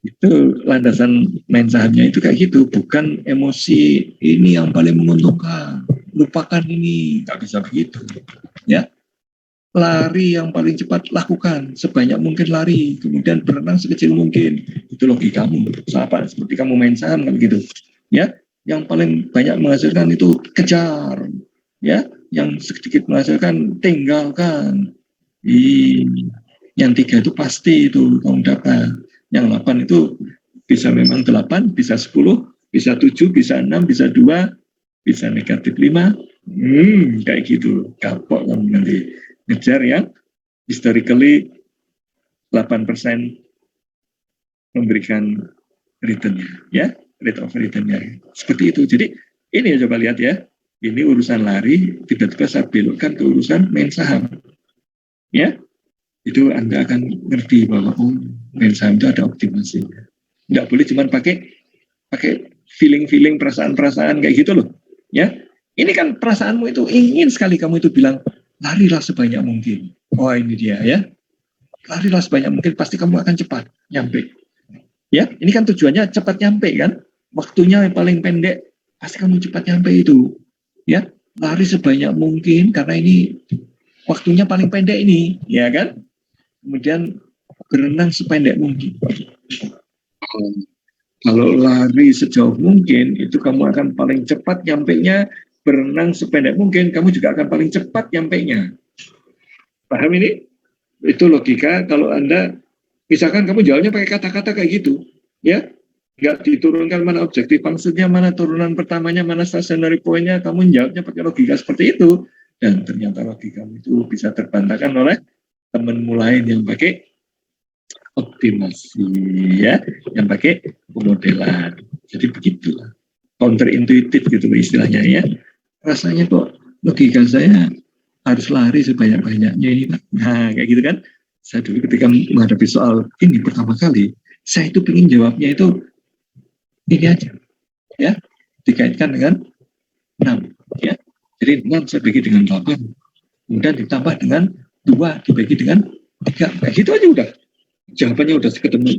itu landasan main sahamnya itu kayak gitu, bukan emosi ini yang paling menguntungkan, lupakan ini, nggak bisa begitu. Ya, lari yang paling cepat lakukan, sebanyak mungkin lari, kemudian berenang sekecil mungkin, itu logikamu. Sama seperti kamu main saham kan gitu. Ya, yang paling banyak menghasilkan itu kejar, ya, yang sedikit menghasilkan tinggalkan. Yang 3 itu pasti itu kamu dapat. Yang 8 itu bisa memang 8, bisa 10, bisa 7, bisa 6, bisa 2, bisa negatif 5. Kayak gitu. Kapok kamu nanti ngejar yang historically 8% memberikan return-nya, ya, rate of return-nya. Seperti itu. Jadi ini ya, coba lihat ya. Ini urusan lari, tiba-tiba saya belokkan ke urusan main saham. Ya, itu Anda akan ngerti bahwa main saham itu ada optimasinya. Nggak boleh cuma pakai feeling-feeling, perasaan-perasaan kayak gitu loh. Ya, ini kan perasaanmu itu ingin sekali kamu itu bilang larilah sebanyak mungkin. Oh ini dia ya, larilah sebanyak mungkin, pasti kamu akan cepat nyampe. Ya, ini kan tujuannya cepat nyampe kan, waktunya yang paling pendek, pasti kamu cepat nyampe itu. Ya, lari sebanyak mungkin karena ini waktunya paling pendek ini, ya kan? Kemudian berenang sependek mungkin. Kalau lari sejauh mungkin, itu kamu akan paling cepat nyampenya. Berenang sependek mungkin, kamu juga akan paling cepat nyampenya. Paham ini? Itu logika. Kalau Anda, misalkan kamu jawabnya pakai kata-kata kayak gitu, ya, nggak diturunkan mana objektif maksudnya, mana turunan pertamanya, mana stationary point-nya, kamu jawabnya pakai logika seperti itu, dan ternyata logika itu bisa terbantahkan oleh temanmu lain yang pakai optimasi, ya, yang pakai pemodelan. Jadi begitulah, counterintuitif gitu istilahnya ya. Rasanya kok logika saya harus lari sebanyak-banyaknya ini Pak. Nah kayak gitu kan. Saya dulu ketika menghadapi soal ini pertama kali, saya itu ingin jawabnya itu ini aja, ya, dikaitkan dengan 6, ya. Jadi 6 saya bagi dengan 8, kemudian ditambah dengan 2 dibagi dengan 3, kayak gitu aja udah. Jawabannya udah ketemu.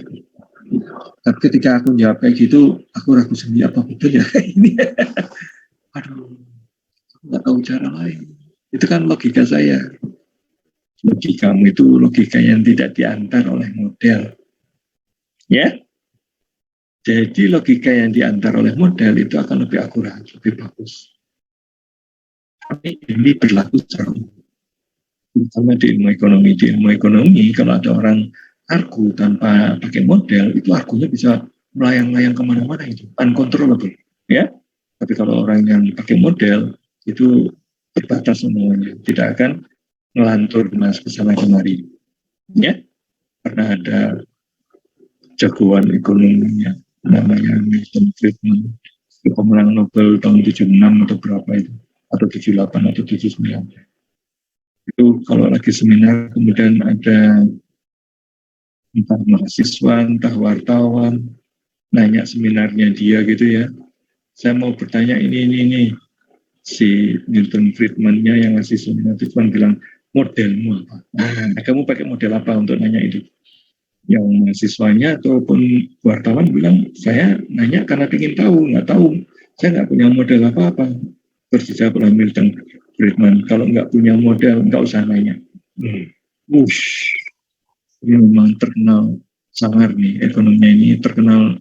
Tapi ketika aku jawab kayak gitu, aku ragu sendiri apa betul ya ini. Aduh, nggak tahu cara lain. Itu kan logika saya. Logikamu itu logika yang tidak diantar oleh model. Ya, jadi logika yang diantar oleh model itu akan lebih akurat, lebih bagus. Tapi ini berlaku secara umum. Terutama di ilmu ekonomi. Di ilmu ekonomi, kalau ada orang argu tanpa pakai model, itu argunya bisa melayang-layang kemana-mana itu, uncontrollable. Ya, tapi kalau orang yang pakai model, itu terbatas semuanya, tidak akan ngelantur mas kesana kemari. Ya, karena ada jagoan ekonominya namanya Milton Friedman, pemenang Nobel tahun 76 atau berapa itu, atau 78 atau 79. Itu kalau lagi seminar kemudian ada entah mahasiswa, entah wartawan nanya seminarnya dia gitu ya, saya mau bertanya ini. Si Milton Friedman-nya yang ngasih seminar Friedman bilang, modelmu apa? Nah, kamu pakai model apa untuk nanya itu? Yang mahasiswanya ataupun wartawan bilang, saya nanya karena ingin tahu, nggak tahu, saya nggak punya model apa-apa. Terus dijawab oleh Milton Friedman, kalau nggak punya model, nggak usah nanya. Ini memang terkenal sangar nih, ekonominya ini terkenal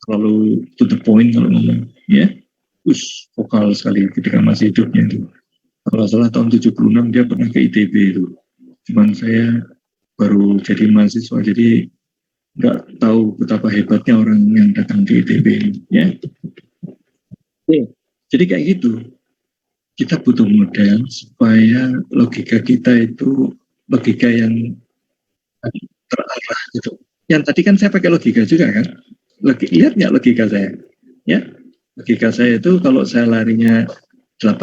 terlalu to the point kalau ngomong, ya. Vokal sekali ketika masih hidupnya itu. Kalau salah tahun 76 dia pernah ke ITB itu. Cuman saya baru jadi mahasiswa, jadi nggak tahu betapa hebatnya orang yang datang ke ITB ini. Ya. Jadi kayak gitu. Kita butuh model supaya logika kita itu logika yang terarah gitu. Yang tadi kan saya pakai logika juga kan. Lihat nggak logika saya? Ya, logika saya itu kalau saya larinya 8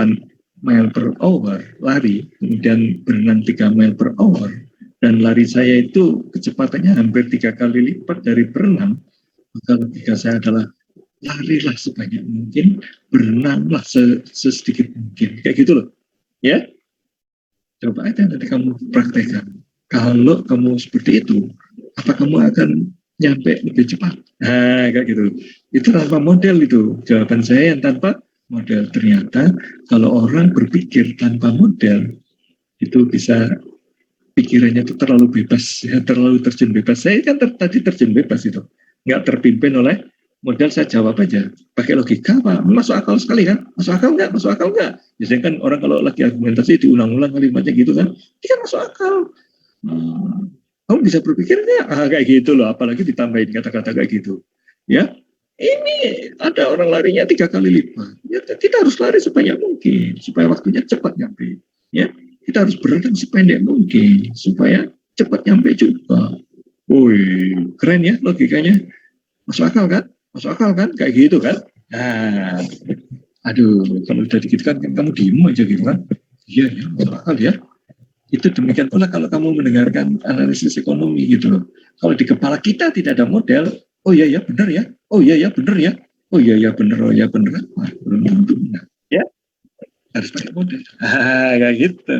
mile per hour lari, kemudian berenang 3 mile per hour, dan lari saya itu kecepatannya hampir 3 kali lipat dari berenang, maka logika saya adalah larilah sebanyak mungkin, berenanglah sesedikit mungkin, kayak gitu loh. Ya, coba aja nanti kamu praktekkan. Kalau kamu seperti itu, apa kamu akan nyampe lebih cepat? Nah, kayak gitu. Itu tanpa model itu. Jawaban saya yang tanpa model. Ternyata kalau orang berpikir tanpa model, itu bisa pikirannya itu terlalu bebas, ya, terlalu terjun bebas. Saya kan tadi terjun bebas itu. Nggak terpimpin oleh model, saya jawab aja. Pakai logika apa? Masuk akal sekali kan? Masuk akal nggak? Masuk akal nggak? Biasanya kan orang kalau lagi argumentasi diulang-ulang kalimatnya gitu kan. Ini kan masuk akal. Kamu bisa berpikir nggak? Kayak gitu loh, apalagi ditambahin kata-kata kayak gitu. Ya, ini ada orang larinya 3 kali lipat. Ya, kita harus lari sebanyak mungkin supaya waktunya cepat nyampe. Ya, kita harus berenang sependek mungkin supaya cepat nyampe juga. Wih, keren ya logikanya. Masuk akal kan? Masuk akal kan? Kayak gitu kan? Nah, aduh, kalau udah gitu kan kamu diem aja gitu kan? Iya ya, masuk akal ya. Itu demikian pula kalau kamu mendengarkan analisis ekonomi gitu loh. Kalau di kepala kita tidak ada model, oh iya ya benar ya, oh iya ya benar ya, oh iya ya benar, oh iya benar, wah, belum tentu benar. Ya, harus pakai model. Kayak gitu.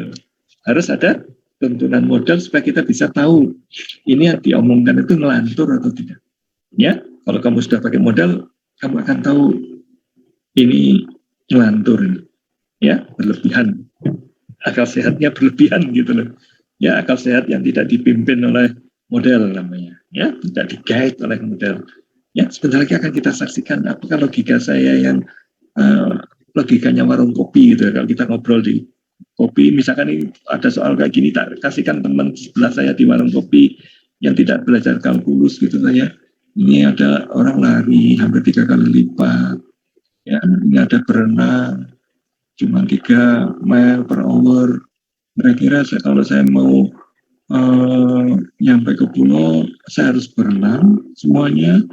Harus ada tuntunan model supaya kita bisa tahu ini yang diomongkan itu ngelantur atau tidak. Ya, kalau kamu sudah pakai model, kamu akan tahu ini ngelantur, ya berlebihan, akal sehatnya berlebihan gitu loh. Ya, akal sehat yang tidak dipimpin oleh model namanya, ya, tidak di-guide oleh model. Ya, sebentar lagi akan kita saksikan apakah logika saya yang logikanya warung kopi gitu. Kalau kita ngobrol di kopi, misalkan ini ada soal kayak gini, tak kasihkan teman sebelah saya di warung kopi yang tidak belajar kalkulus gitu saya. Ini ada orang lari hampir 3 kali lipat. Ya, ini ada berenang cuma 3 mile per hour. Kira-kira kalau saya mau nyampe ke pulau, saya harus berenang semuanya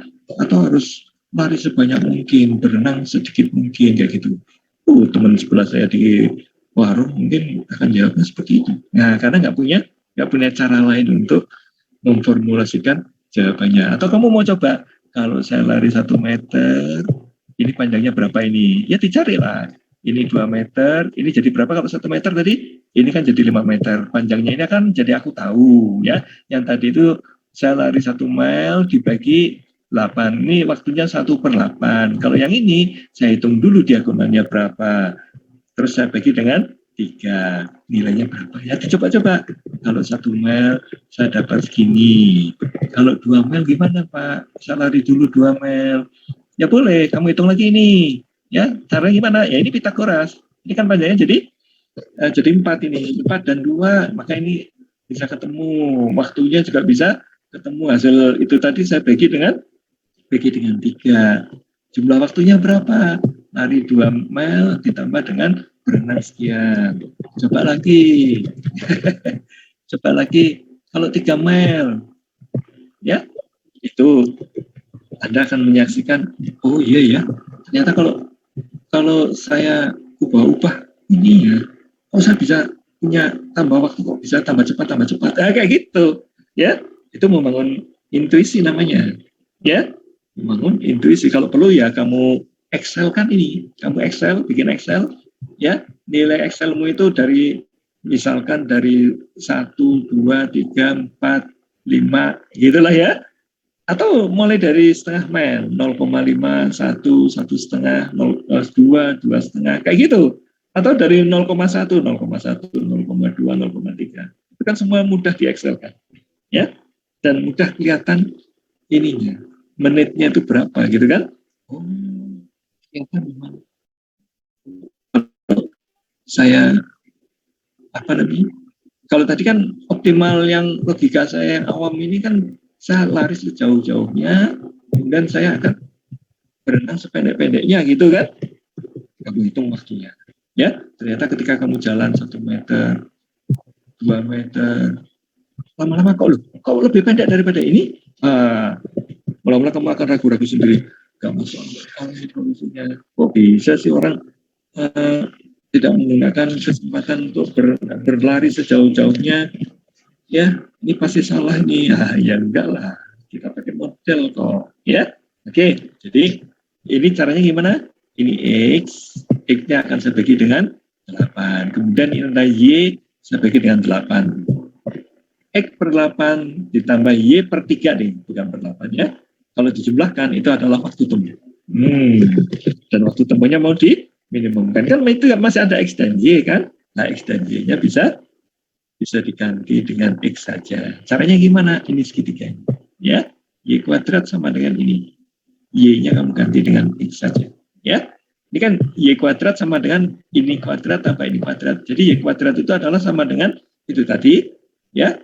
atau harus lari sebanyak mungkin, berenang sedikit mungkin kayak gitu. Teman sebelah saya di warung mungkin akan jawabnya seperti itu. Nah, karena nggak punya cara lain untuk memformulasikan jawabannya. Atau kamu mau coba, kalau saya lari 1 meter, ini panjangnya berapa ini? Ya dicarilah. Ini 2 meter, ini jadi berapa kalau 1 meter tadi? Ini kan jadi 5 meter. Panjangnya ini kan jadi aku tahu ya. Yang tadi itu saya lari 1 mile dibagi 8. Ini waktunya 1/8. Kalau yang ini saya hitung dulu diagonalnya berapa. Terus saya bagi dengan 3. Nilainya berapa? Ya dicoba-coba. Kalau 1 mile saya dapat segini. Kalau 2 mile gimana Pak? Saya lari dulu 2 mile. Ya boleh, kamu hitung lagi ini. Ya, caranya gimana? Ya ini Pitagoras. Ini kan panjangnya jadi 4 ini. 4 dan 2, maka ini bisa ketemu. Waktunya juga bisa ketemu. Hasil itu tadi saya bagi dengan 3. Jumlah waktunya berapa? Lari 2 mile ditambah dengan berenang sekian. Coba lagi. Coba lagi. Kalau 3 mile. Ya, itu Anda akan menyaksikan, oh iya ya, ternyata kalau saya ubah-ubah ini ya, saya bisa punya tambah waktu, kok bisa tambah cepat. Kayak gitu, ya. Itu membangun intuisi namanya, ya. Membangun intuisi. Kalau perlu ya kamu Excel kan ini, kamu bikin Excel, ya. Nilai Excelmu itu dari misalkan dari 1, 2, 3, 4, 5, gitulah ya. Atau mulai dari setengah mile, 0,5, 1, 1,5, 2, 2,5, kayak gitu. Atau dari 0,1, 0,1, 0,2, 0,3. Itu kan semua mudah di Excel kan. Ya, dan mudah kelihatan ininya. Menitnya itu berapa gitu kan. Oh, ternyata memang saya kalau tadi kan optimal yang logika saya yang awam ini kan saya lari sejauh-jauhnya, kemudian saya akan berenang sependek-pendeknya gitu kan. Kamu hitung waktunya. Ya, ternyata ketika kamu jalan 1 meter, 2 meter, lama-lama kok lebih pendek daripada ini? Mulai-mulai kamu akan ragu-ragu sendiri. Gak masuk solusinya. Kok bisa sih orang tidak menggunakan kesempatan untuk berlari sejauh-jauhnya? Ya, ini pasti salah nih. Ya enggak lah. Kita pakai model kok. Ya, oke. Jadi ini caranya gimana? Ini X-nya akan saya bagi dengan 8. Kemudian ini Y, saya bagi dengan 8. X per 8 ditambah Y per 3 nih, bukan per 8 ya. Kalau dijumlahkan itu adalah waktu temu. Dan waktu temunya mau diminimumkan. Kan itu masih ada X dan Y kan. Nah X dan Y-nya bisa diganti dengan X saja. Caranya gimana? Ini segitiga. Ya, Y kuadrat sama dengan ini. Y-nya kamu ganti dengan X saja. Ya, ini kan Y kuadrat sama dengan ini kuadrat tambah ini kuadrat. Jadi Y kuadrat itu adalah sama dengan itu tadi. Ya,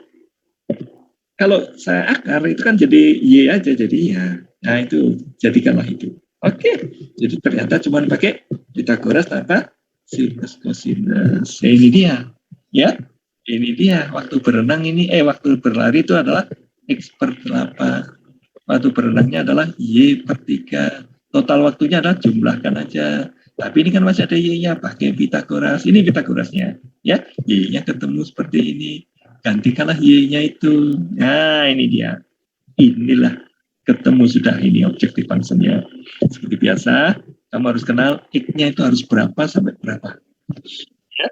kalau saya akar itu kan jadi Y aja jadinya. Nah itu jadikanlah itu. Oke, jadi ternyata cuma pakai Pythagoras tanpa sinus kosinus. Ini dia, ya. Ini dia waktu berenang ini, waktu berlari itu adalah X per 8. Waktu berenangnya adalah Y per 3. Total waktunya adalah jumlahkan aja. Tapi ini kan masih ada Y-nya, pakai Pythagoras. Ini Pythagorasnya, ya. Y-nya ketemu seperti ini. Gantikanlah Y-nya itu. Nah, ini dia. Inilah ketemu sudah ini objektif functionnya. Seperti biasa, kamu harus kenal X-nya itu harus berapa sampai berapa. Ya.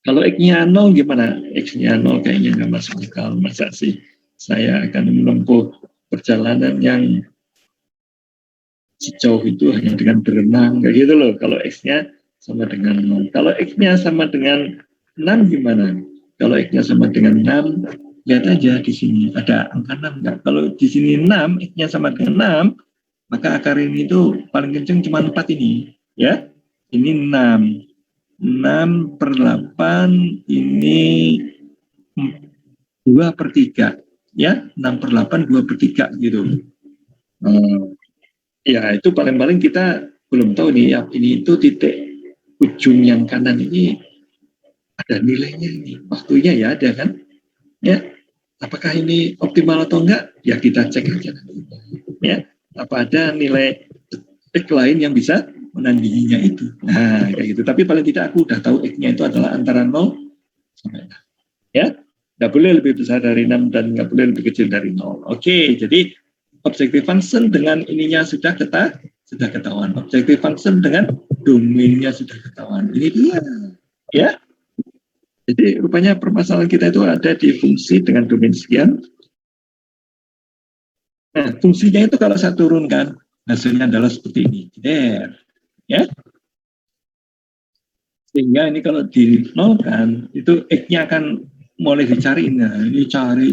Kalau X-nya 0 gimana? X-nya 0 kayaknya nggak masuk akal. Masa sih saya akan menempuh perjalanan yang sejauh itu hanya dengan berenang, kayak gitu loh. Kalau X-nya sama dengan 0. Kalau X-nya sama dengan 6 gimana? Kalau X-nya sama dengan 6, lihat aja di sini ada angka 6 enggak? Kalau di sini 6, X-nya sama dengan 6, maka akar ini itu paling kenceng cuma 4 ini, ya. Ini 6. 6 per 8 ini 2 per 3, ya. 6 per 8 2 per 3 gitu. Ya itu paling-paling kita belum tahu nih, ya, ini itu titik ujung yang kanan ini ada nilainya ini, waktunya ya ada kan, ya. Apakah ini optimal atau enggak? Ya kita cek aja nanti. Ya, apa ada nilai X lain yang bisa menandinginya itu. Nah, kayak gitu. Tapi paling tidak aku udah tahu X-nya itu adalah antara 0 sampai 6. Ya, nggak boleh lebih besar dari 6 dan nggak boleh lebih kecil dari 0. Oke, jadi objective function dengan ininya sudah ketahuan. Objective function dengan domainnya sudah ketahuan. Ini dia. Ya. Jadi rupanya permasalahan kita itu ada di fungsi dengan domain sekian. Nah, fungsinya itu kalau saya turunkan, hasilnya adalah seperti ini. There. Ya. Sehingga ini kalau dinolkan, itu X-nya akan mulai dicari. Nah, ini cari.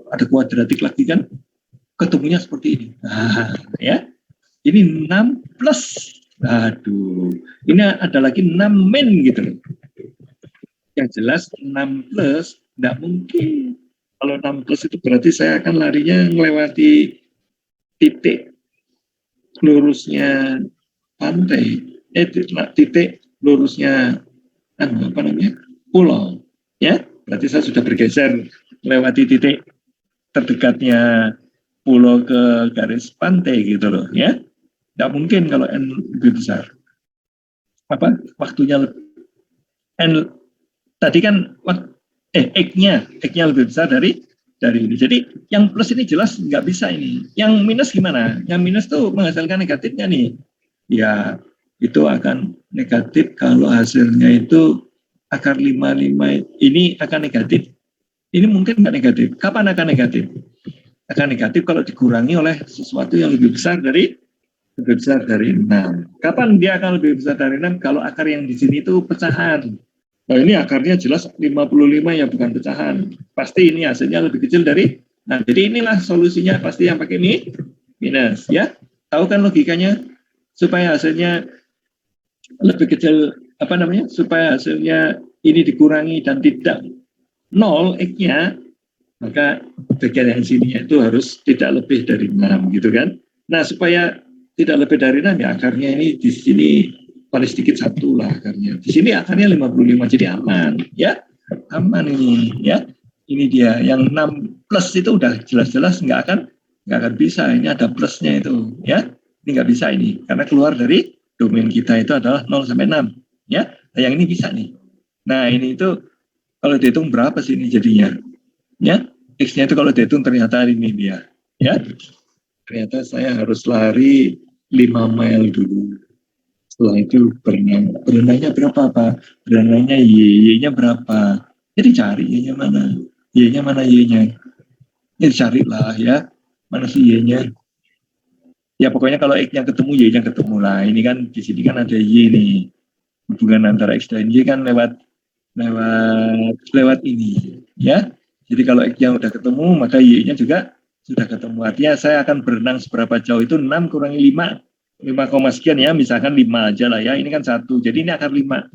Ada kuadratik lagi kan, ketemunya seperti ini. Nah, ya. Ini 6 plus. Aduh, ini ada lagi 6 min gitu loh. Yang jelas 6 plus tidak mungkin. Kalau 6 plus itu berarti saya akan larinya melewati titik lurusnya pantai, titik lurusnya apa namanya, pulau, ya. Berarti saya sudah bergeser melewati titik terdekatnya pulau ke garis pantai gitu loh, ya. Tidak mungkin kalau n lebih besar. Apa waktunya n tadi kan X-nya lebih besar dari ini. Jadi yang plus ini jelas nggak bisa ini. Yang minus gimana? Yang minus tuh menghasilkan negatifnya nih. Ya, itu akan negatif kalau hasilnya itu akar 55 ini akan negatif. Ini mungkin nggak negatif. Kapan akan negatif? Akan negatif kalau dikurangi oleh sesuatu yang lebih besar dari 6. Kapan dia akan lebih besar dari 6? Kalau akar yang di sini itu pecahan. Nah ini akarnya jelas 55 ya, bukan pecahan. Pasti ini hasilnya lebih kecil dari. Nah jadi inilah solusinya, pasti yang pakai ini minus, ya. Tahu kan logikanya? Supaya hasilnya lebih kecil, apa namanya? Supaya hasilnya ini dikurangi dan tidak 0 X-nya, maka bagian yang sini itu harus tidak lebih dari 6 gitu kan. Nah supaya tidak lebih dari 6 ya akarnya ini di sini paling sedikit 1 lah akarnya. Di sini akarnya 55 jadi aman, ya. Aman ini, ya. Ini dia yang 6 plus itu udah jelas-jelas nggak akan bisa. Ini ada plusnya itu, ya. Ini nggak bisa ini karena keluar dari domain kita itu adalah 0 sampai 6, ya. Nah, yang ini bisa nih. Nah, ini itu kalau dihitung berapa sih ini jadinya? Ya. X-nya itu kalau dihitung ternyata ini dia, ya. Ternyata saya harus lari 5 mile dulu. Setelah itu berenangnya berapa Pak? Berenangnya Y-nya berapa? Jadi cari Y-nya mana, Y-nya mana Y-nya. Ya carilah ya, mana sih Y-nya. Ya pokoknya kalau X-nya ketemu, Y-nya ketemu lah. Ini kan di sini kan ada Y nih. Hubungan antara X dan Y kan lewat lewat lewat ini ya. Jadi kalau X-nya udah ketemu, maka Y-nya juga sudah ketemu. Artinya saya akan berenang seberapa jauh itu 6 kurangi 5, 5 koma sekian ya, misalkan 5 aja lah ya. Ini kan 1, jadi ini akar 5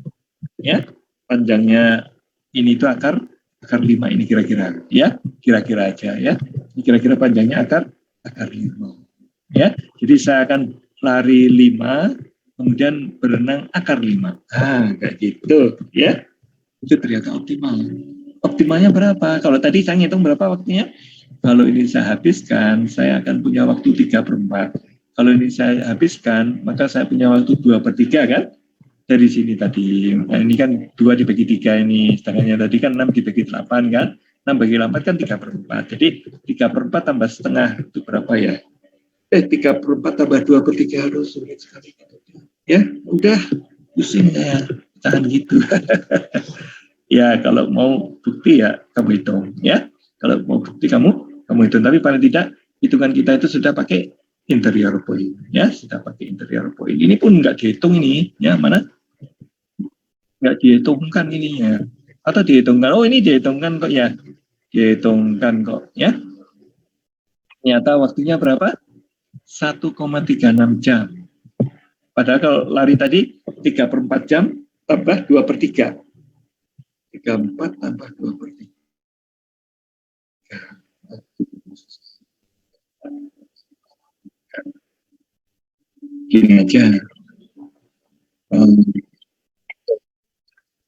ya. Panjangnya ini itu akar 5 ini kira-kira ya. Kira-kira aja ya. Ini kira-kira panjangnya akar 5 ya. Jadi saya akan lari 5 kemudian berenang akar 5. Kayak gitu ya. Itu ternyata optimal. Optimalnya berapa? Kalau tadi saya ngitung berapa waktunya? Kalau ini saya habiskan, saya akan punya waktu 3/4. Kalau ini saya habiskan, maka saya punya waktu 2/3 kan? Dari sini tadi. Nah, ini kan 2 dibagi 3 ini. Setengahnya tadi kan 6 dibagi 8 kan? 6 bagi 8 kan 3/4. Jadi 3/4 tambah setengah itu berapa ya? 3/4 tambah 2/3. Aduh, sulit sekali. Ya, udah pusing ya. Jangan gitu. Ya kalau mau bukti ya kamu hitung ya. Kalau mau bukti kamu hitung. Tapi paling tidak hitungan kita itu sudah pakai interior point ya, sudah pakai interior point. Ini pun nggak dihitung ini ya, mana nggak dihitungkan ininya. Atau dihitungkan? Oh ini dihitungkan kok ya, dihitungkan kok ya. Ternyata waktunya berapa? 1,36 jam. Padahal kalau lari tadi 3/4 jam tambah 2/3. 3/4 tambah 2/3. Gini aja.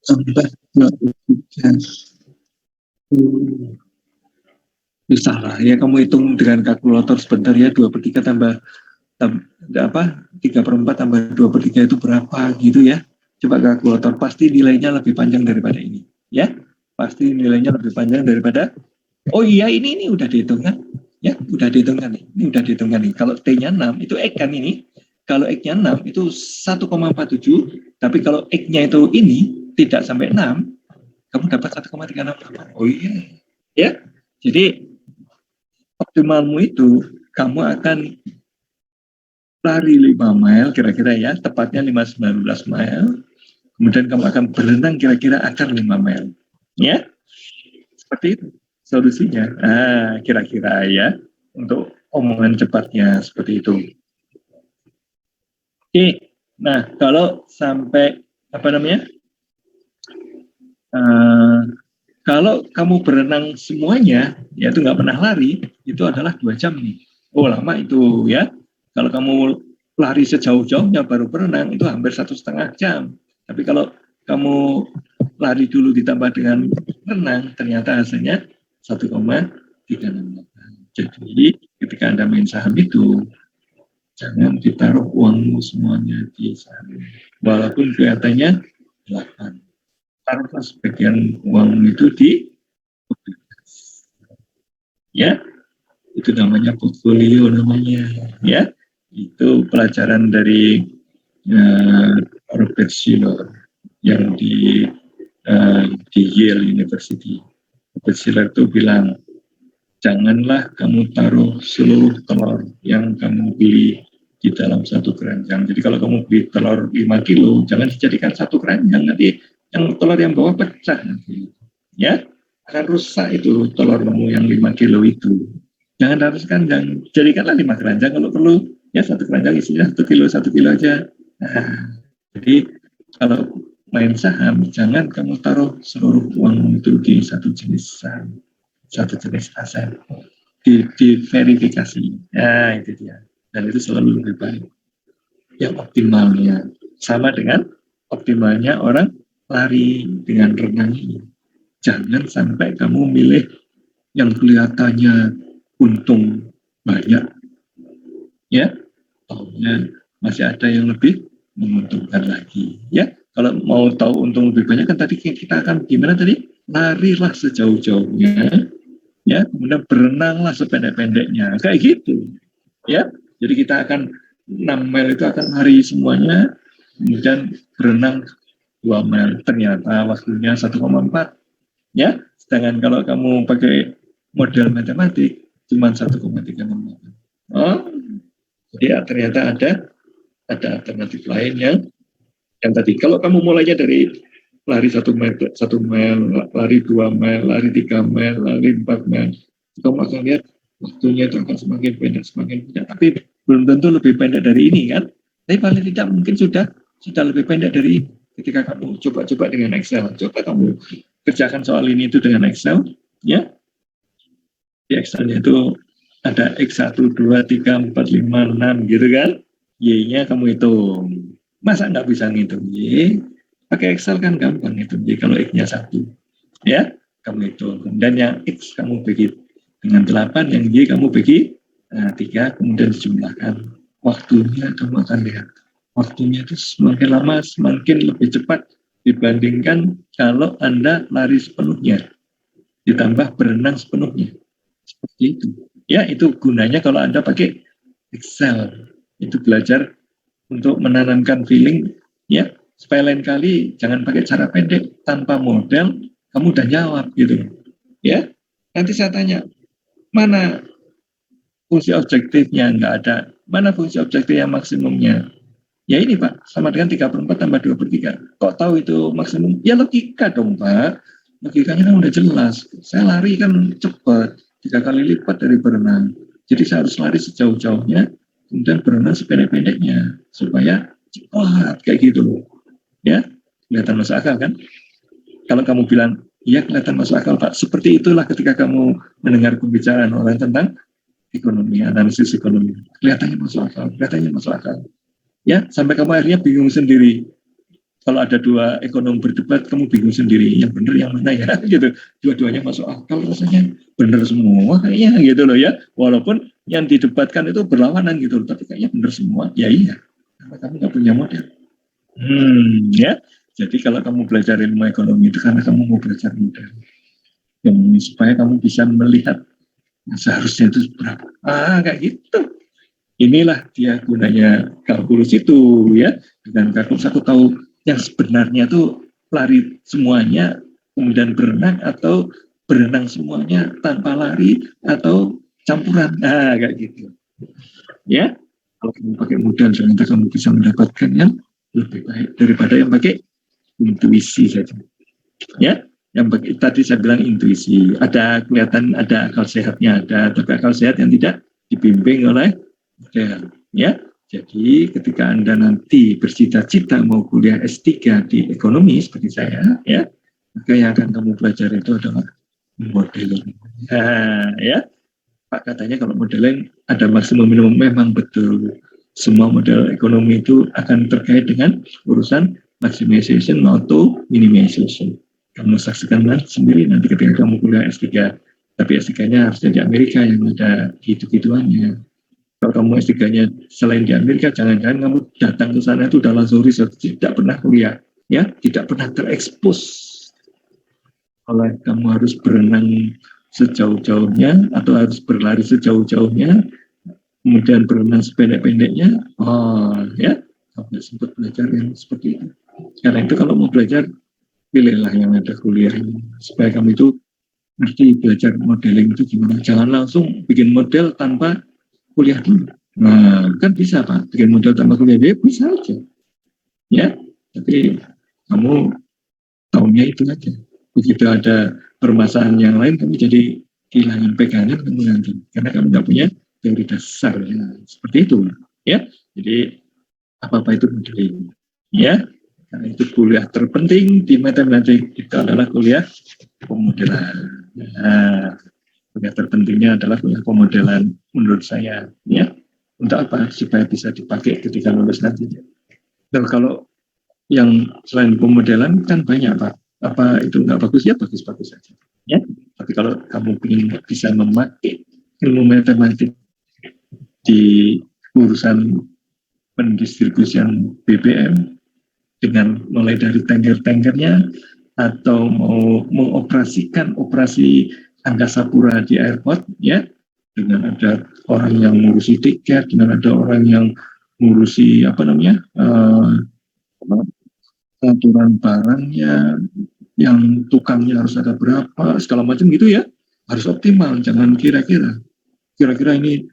Tambah 2/3. Susah lah ya, kamu hitung dengan kalkulator sebentar ya. 2/3 tambah apa, 3/4 tambah 2/3 itu berapa gitu ya. Coba kalkulator, pasti nilainya lebih panjang daripada ini ya. Pasti nilainya lebih panjang daripada, oh iya ini udah dihitung kan ya, udah dihitung kan nih. Ini udah dihitung kan nih. Kalau T-nya 6 itu X kan ini. Kalau X-nya 6 itu 1,47, tapi kalau X-nya itu ini tidak sampai 6, kamu dapat 1,368. Oh iya ya. Jadi optimalmu itu kamu akan lari 5 mile kira-kira ya, tepatnya 19 mile. Kemudian kamu akan berenang kira-kira akar 5 mile. Ya, seperti itu solusinya. Kira-kira ya, untuk omongan cepatnya seperti itu. Oke, nah kalau sampai apa namanya? Kalau kamu berenang semuanya, ya itu nggak pernah lari, itu adalah 2 jam nih. Oh lama itu ya. Kalau kamu lari sejauh-jauhnya baru berenang, itu hampir 1,5 jam. Tapi kalau kamu lari dulu ditambah dengan renang, ternyata hasilnya 1,36. Jadi ketika Anda main saham itu, jangan ditaruh uangmu semuanya di saham. Walaupun kelihatannya 8. Taruhlah sebagian uang itu di ya, itu namanya portfolio namanya ya. Itu pelajaran dari Robert Shiller yang di Yale University. Robert Shiller itu bilang, janganlah kamu taruh seluruh telur yang kamu beli di dalam satu keranjang. Jadi kalau kamu beli telur 5 kilo, jangan dijadikan satu keranjang, nanti yang telur yang bawah pecah nanti. Ya, akan rusak itu telurmu yang 5 kilo itu. Jangan harus kandang, jadikanlah 5 keranjang kalau perlu. Ya, satu keranjang isinya 1 kilo aja. Nah, jadi kalau main saham, jangan kamu taruh seluruh uang itu di satu jenis saham, satu jenis aset. Diverifikasi. Nah, itu dia. Dan itu selalu lebih baik. Yang optimalnya sama dengan optimalnya orang lari dengan renang ini. Jangan sampai kamu milih yang kelihatannya untung banyak, ya, tahunya masih ada yang lebih menguntungkan lagi, ya. Kalau mau tahu untung lebih banyak kan tadi kita akan gimana tadi, larilah sejauh-jauhnya, ya, kemudian berenanglah sependek-pendeknya, kayak gitu, ya. Jadi kita akan 6 mile itu akan lari semuanya, kemudian berenang 2 mile, ternyata waktunya 1,4. ya. Sedangkan kalau kamu pakai model matematik cuma 1,368. Oh, jadi ya, ternyata ada alternatif lain yang tadi. Kalau kamu mulainya dari lari 1 mil, lari 2 mil, lari 3 mil, lari 4 mil, kamu akan lihat waktunya itu akan semakin pendek. Tapi belum tentu lebih pendek dari ini kan. Tapi paling tidak mungkin sudah lebih pendek dari ketika kamu coba-coba dengan Excel. Coba kamu kerjakan soal ini itu dengan Excel, ya. Di Excelnya itu ada X1, 2, 3, 4, 5, 6 gitu kan. Y-nya kamu hitung. Masa nggak bisa ngitung Y? Pakai Excel kan gampang hitung Y kalau X-nya 1. Ya, kamu hitung. Dan yang X kamu bagi dengan 8, yang Y kamu bagi 3, kemudian dijumlahkan. Waktunya kamu akan lihat. Waktunya itu semakin lama semakin lebih cepat dibandingkan kalau Anda lari sepenuhnya, ditambah berenang sepenuhnya. Seperti itu. Ya, itu gunanya kalau Anda pakai Excel. Itu belajar untuk menanamkan feeling, ya, supaya lain kali jangan pakai cara pendek, tanpa model, kamu udah jawab gitu. Ya, nanti saya tanya, mana fungsi objektifnya? Nggak ada. Mana fungsi objektif yang maksimumnya? Ya ini Pak, sama dengan 3/4 tambah 2/3. Kok tahu itu maksimum? Ya logika dong Pak. Logikanya kan udah jelas. Saya lari kan cepat, 3 kali lipat dari berenang. Jadi saya harus lari sejauh-jauhnya, kemudian berenang sependek-pendeknya, supaya cepat kayak gitu loh. Ya, kelihatan masuk akal kan? Kalau kamu bilang, iya kelihatan masuk akal Pak. Seperti itulah ketika kamu mendengar pembicaraan orang tentang ekonomi, analisis ekonomi. Kelihatannya masuk akal. Ya, sampai kamu akhirnya bingung sendiri. Kalau ada 2 ekonom berdebat, kamu bingung sendiri, yang benar yang mana ya, gitu. Dua-duanya masuk akal, rasanya benar semua kayaknya, gitu loh ya. Walaupun yang didebatkan itu berlawanan gitu, tapi kayaknya benar semua. Ya iya, karena kamu nggak punya model. Ya. Jadi kalau kamu belajar ilmu ekonomi itu karena kamu mau belajar model, supaya kamu bisa melihat seharusnya itu berapa. Kayak gitu. Inilah dia gunanya kalkulus itu ya. Dengan kalkulus aku tahu yang sebenarnya tuh lari semuanya kemudian berenang, atau berenang semuanya tanpa lari, atau campuran. Kayak gitu. Ya. Kalau kamu pakai modal ternyata kamu bisa mendapatkan yang lebih baik daripada yang pakai intuisi saja. Ya. Yang tadi saya bilang intuisi, ada kelihatan ada akal sehatnya, ada, tapi akal sehat yang tidak dibimbing oleh model, ya. Jadi ketika Anda nanti bercita-cita mau kuliah S3 di ekonomi seperti saya, ya, maka yang akan kamu pelajari itu adalah modeling. Ya, Pak katanya kalau modeling ada maksimum minimum, memang betul. Semua model ekonomi itu akan terkait dengan urusan maximization atau minimization. Kamu saksikan sendiri nanti ketika kamu kuliah S3. Tapi S3-nya harusnya di Amerika yang ada gitu-gituannya. Kalau kamu S3-nya selain di Amerika, jangan-jangan kamu datang ke sana itu udah langsung riset, tidak pernah kuliah, ya, tidak pernah terekspos. Kalau kamu harus berenang sejauh-jauhnya atau harus berlari sejauh-jauhnya, kemudian berenang sependek-pendeknya, ya, kamu sempat belajar yang seperti itu. Karena itu kalau mau belajar, pilihlah yang ada kuliah, supaya kamu itu ngerti belajar modeling itu gimana. Jangan langsung bikin model tanpa kuliah dulu. Nah, kan bisa Pak, bikin model tanpa kuliah, dia bisa aja. Ya, tapi kamu tahunya itu aja. Begitu ada permasalahan yang lain, kamu jadi kehilangan pegangan, kamu nanti. Karena kamu nggak punya teori dasar. Ya. Seperti itu. Ya, jadi apa-apa itu modeling. Ya, karena itu kuliah terpenting di matematik itu adalah kuliah pemodelan. Nah, kuliah terpentingnya adalah kuliah pemodelan menurut saya, ya. Untuk apa? Supaya bisa dipakai ketika lulus nanti. Dan kalau yang selain pemodelan kan banyak Pak. Apa itu nggak bagus? Ya bagus-bagus saja. Ya. Tapi kalau kamu ingin bisa memakai ilmu matematik di urusan pendistribusian BBM, dengan mulai dari tanker-tankernya, atau mau mengoperasikan operasi angkasa pura di airport, ya, dengan ada orang yang ngurusi tiket, dengan ada orang yang ngurusi aturan barangnya, yang tukangnya harus ada berapa, segala macam gitu ya. Harus optimal, jangan kira-kira ini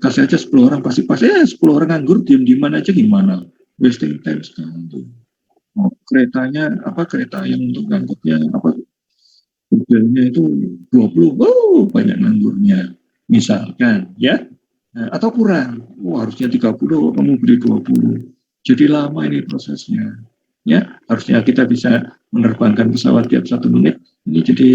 kasih aja 10 orang pasti pas, 10 orang nganggur diem-dieman aja gimana, wasting time sekali. Keretanya kereta yang untuk ngangkutnya mobilnya itu 20, banyak nganggurnya misalkan ya. Nah, atau kurang, harusnya 30, kamu beri 20, jadi lama ini prosesnya ya. Harusnya kita bisa menerbangkan pesawat tiap 1 menit, ini jadi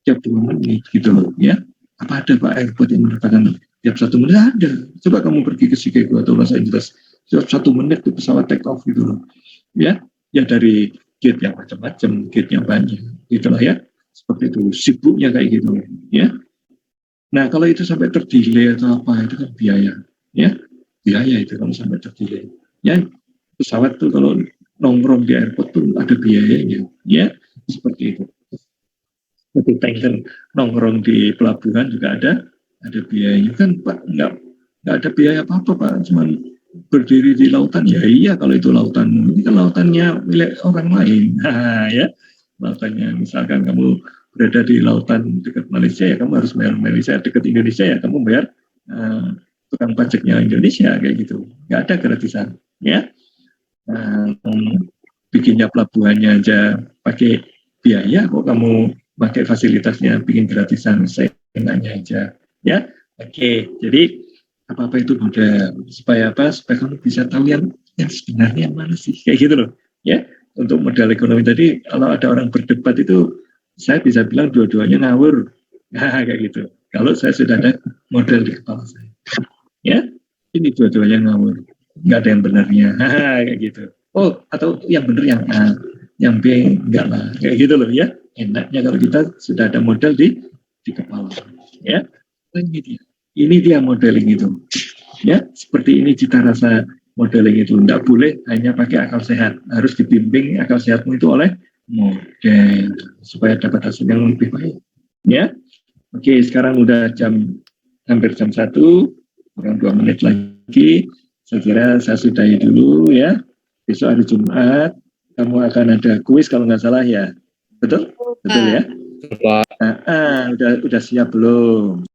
tiap 2 menit gitu loh ya. Apa ada Pak airport yang menerbangkan tiap 1 menit? Ada. Coba kamu pergi ke Chicago atau Los Angeles, tiap 1 menit tuh pesawat take off gitu loh ya. Ya dari gate yang macam-macam, gate yang banyak gitulah ya, seperti itu, sibuknya kayak gitu ya. Nah kalau itu sampai terdelay atau apa, itu kan biaya ya, biaya itu kalau sampai terdelay ya. Pesawat tuh kalau nongkrong di airport tuh ada biayanya ya, seperti itu. Seperti tanker nongkrong di pelabuhan juga ada biayanya kan Pak. Nggak ada biaya apa-apa Pak, cuman berdiri di lautan. Ya iya, kalau itu lautan, ini kan lautannya milik orang lain. Nah ya, lautannya misalkan kamu berada di lautan dekat Malaysia, ya kamu harus bayar Malaysia. Dekat Indonesia, ya kamu bayar tukang pajaknya Indonesia, kayak gitu. Nggak ada gratisan ya. Bikinnya pelabuhannya aja pakai biaya, kok kamu pakai fasilitasnya bikin gratisan, saya enaknya aja ya. Oke, jadi apa-apa itu model supaya kamu bisa tahu yang sebenarnya yang mana sih, kayak gitu loh ya. Untuk modal ekonomi tadi, kalau ada orang berdebat itu saya bisa bilang dua-duanya ngawur. Nah, kayak gitu. Kalau saya sudah ada model di kepala saya ya, ini dua-duanya ngawur, nggak ada yang benarnya. Kayak gitu. Atau yang benar yang A, yang B enggak lah, kayak gitu loh ya. Enaknya kalau kita sudah ada model di kepala ya. Ini dia modeling itu ya. Seperti ini cita rasa modeling itu. Enggak boleh hanya pakai akal sehat, harus dibimbing akal sehatmu itu oleh model supaya dapat hasil yang lebih baik ya. Oke, sekarang udah hampir jam 1, kurang 2 menit lagi. Saya kira saya sudahi dulu ya. Besok hari Jumat kamu akan ada kuis kalau nggak salah ya. Betul? Betul ya? Udah siap belum?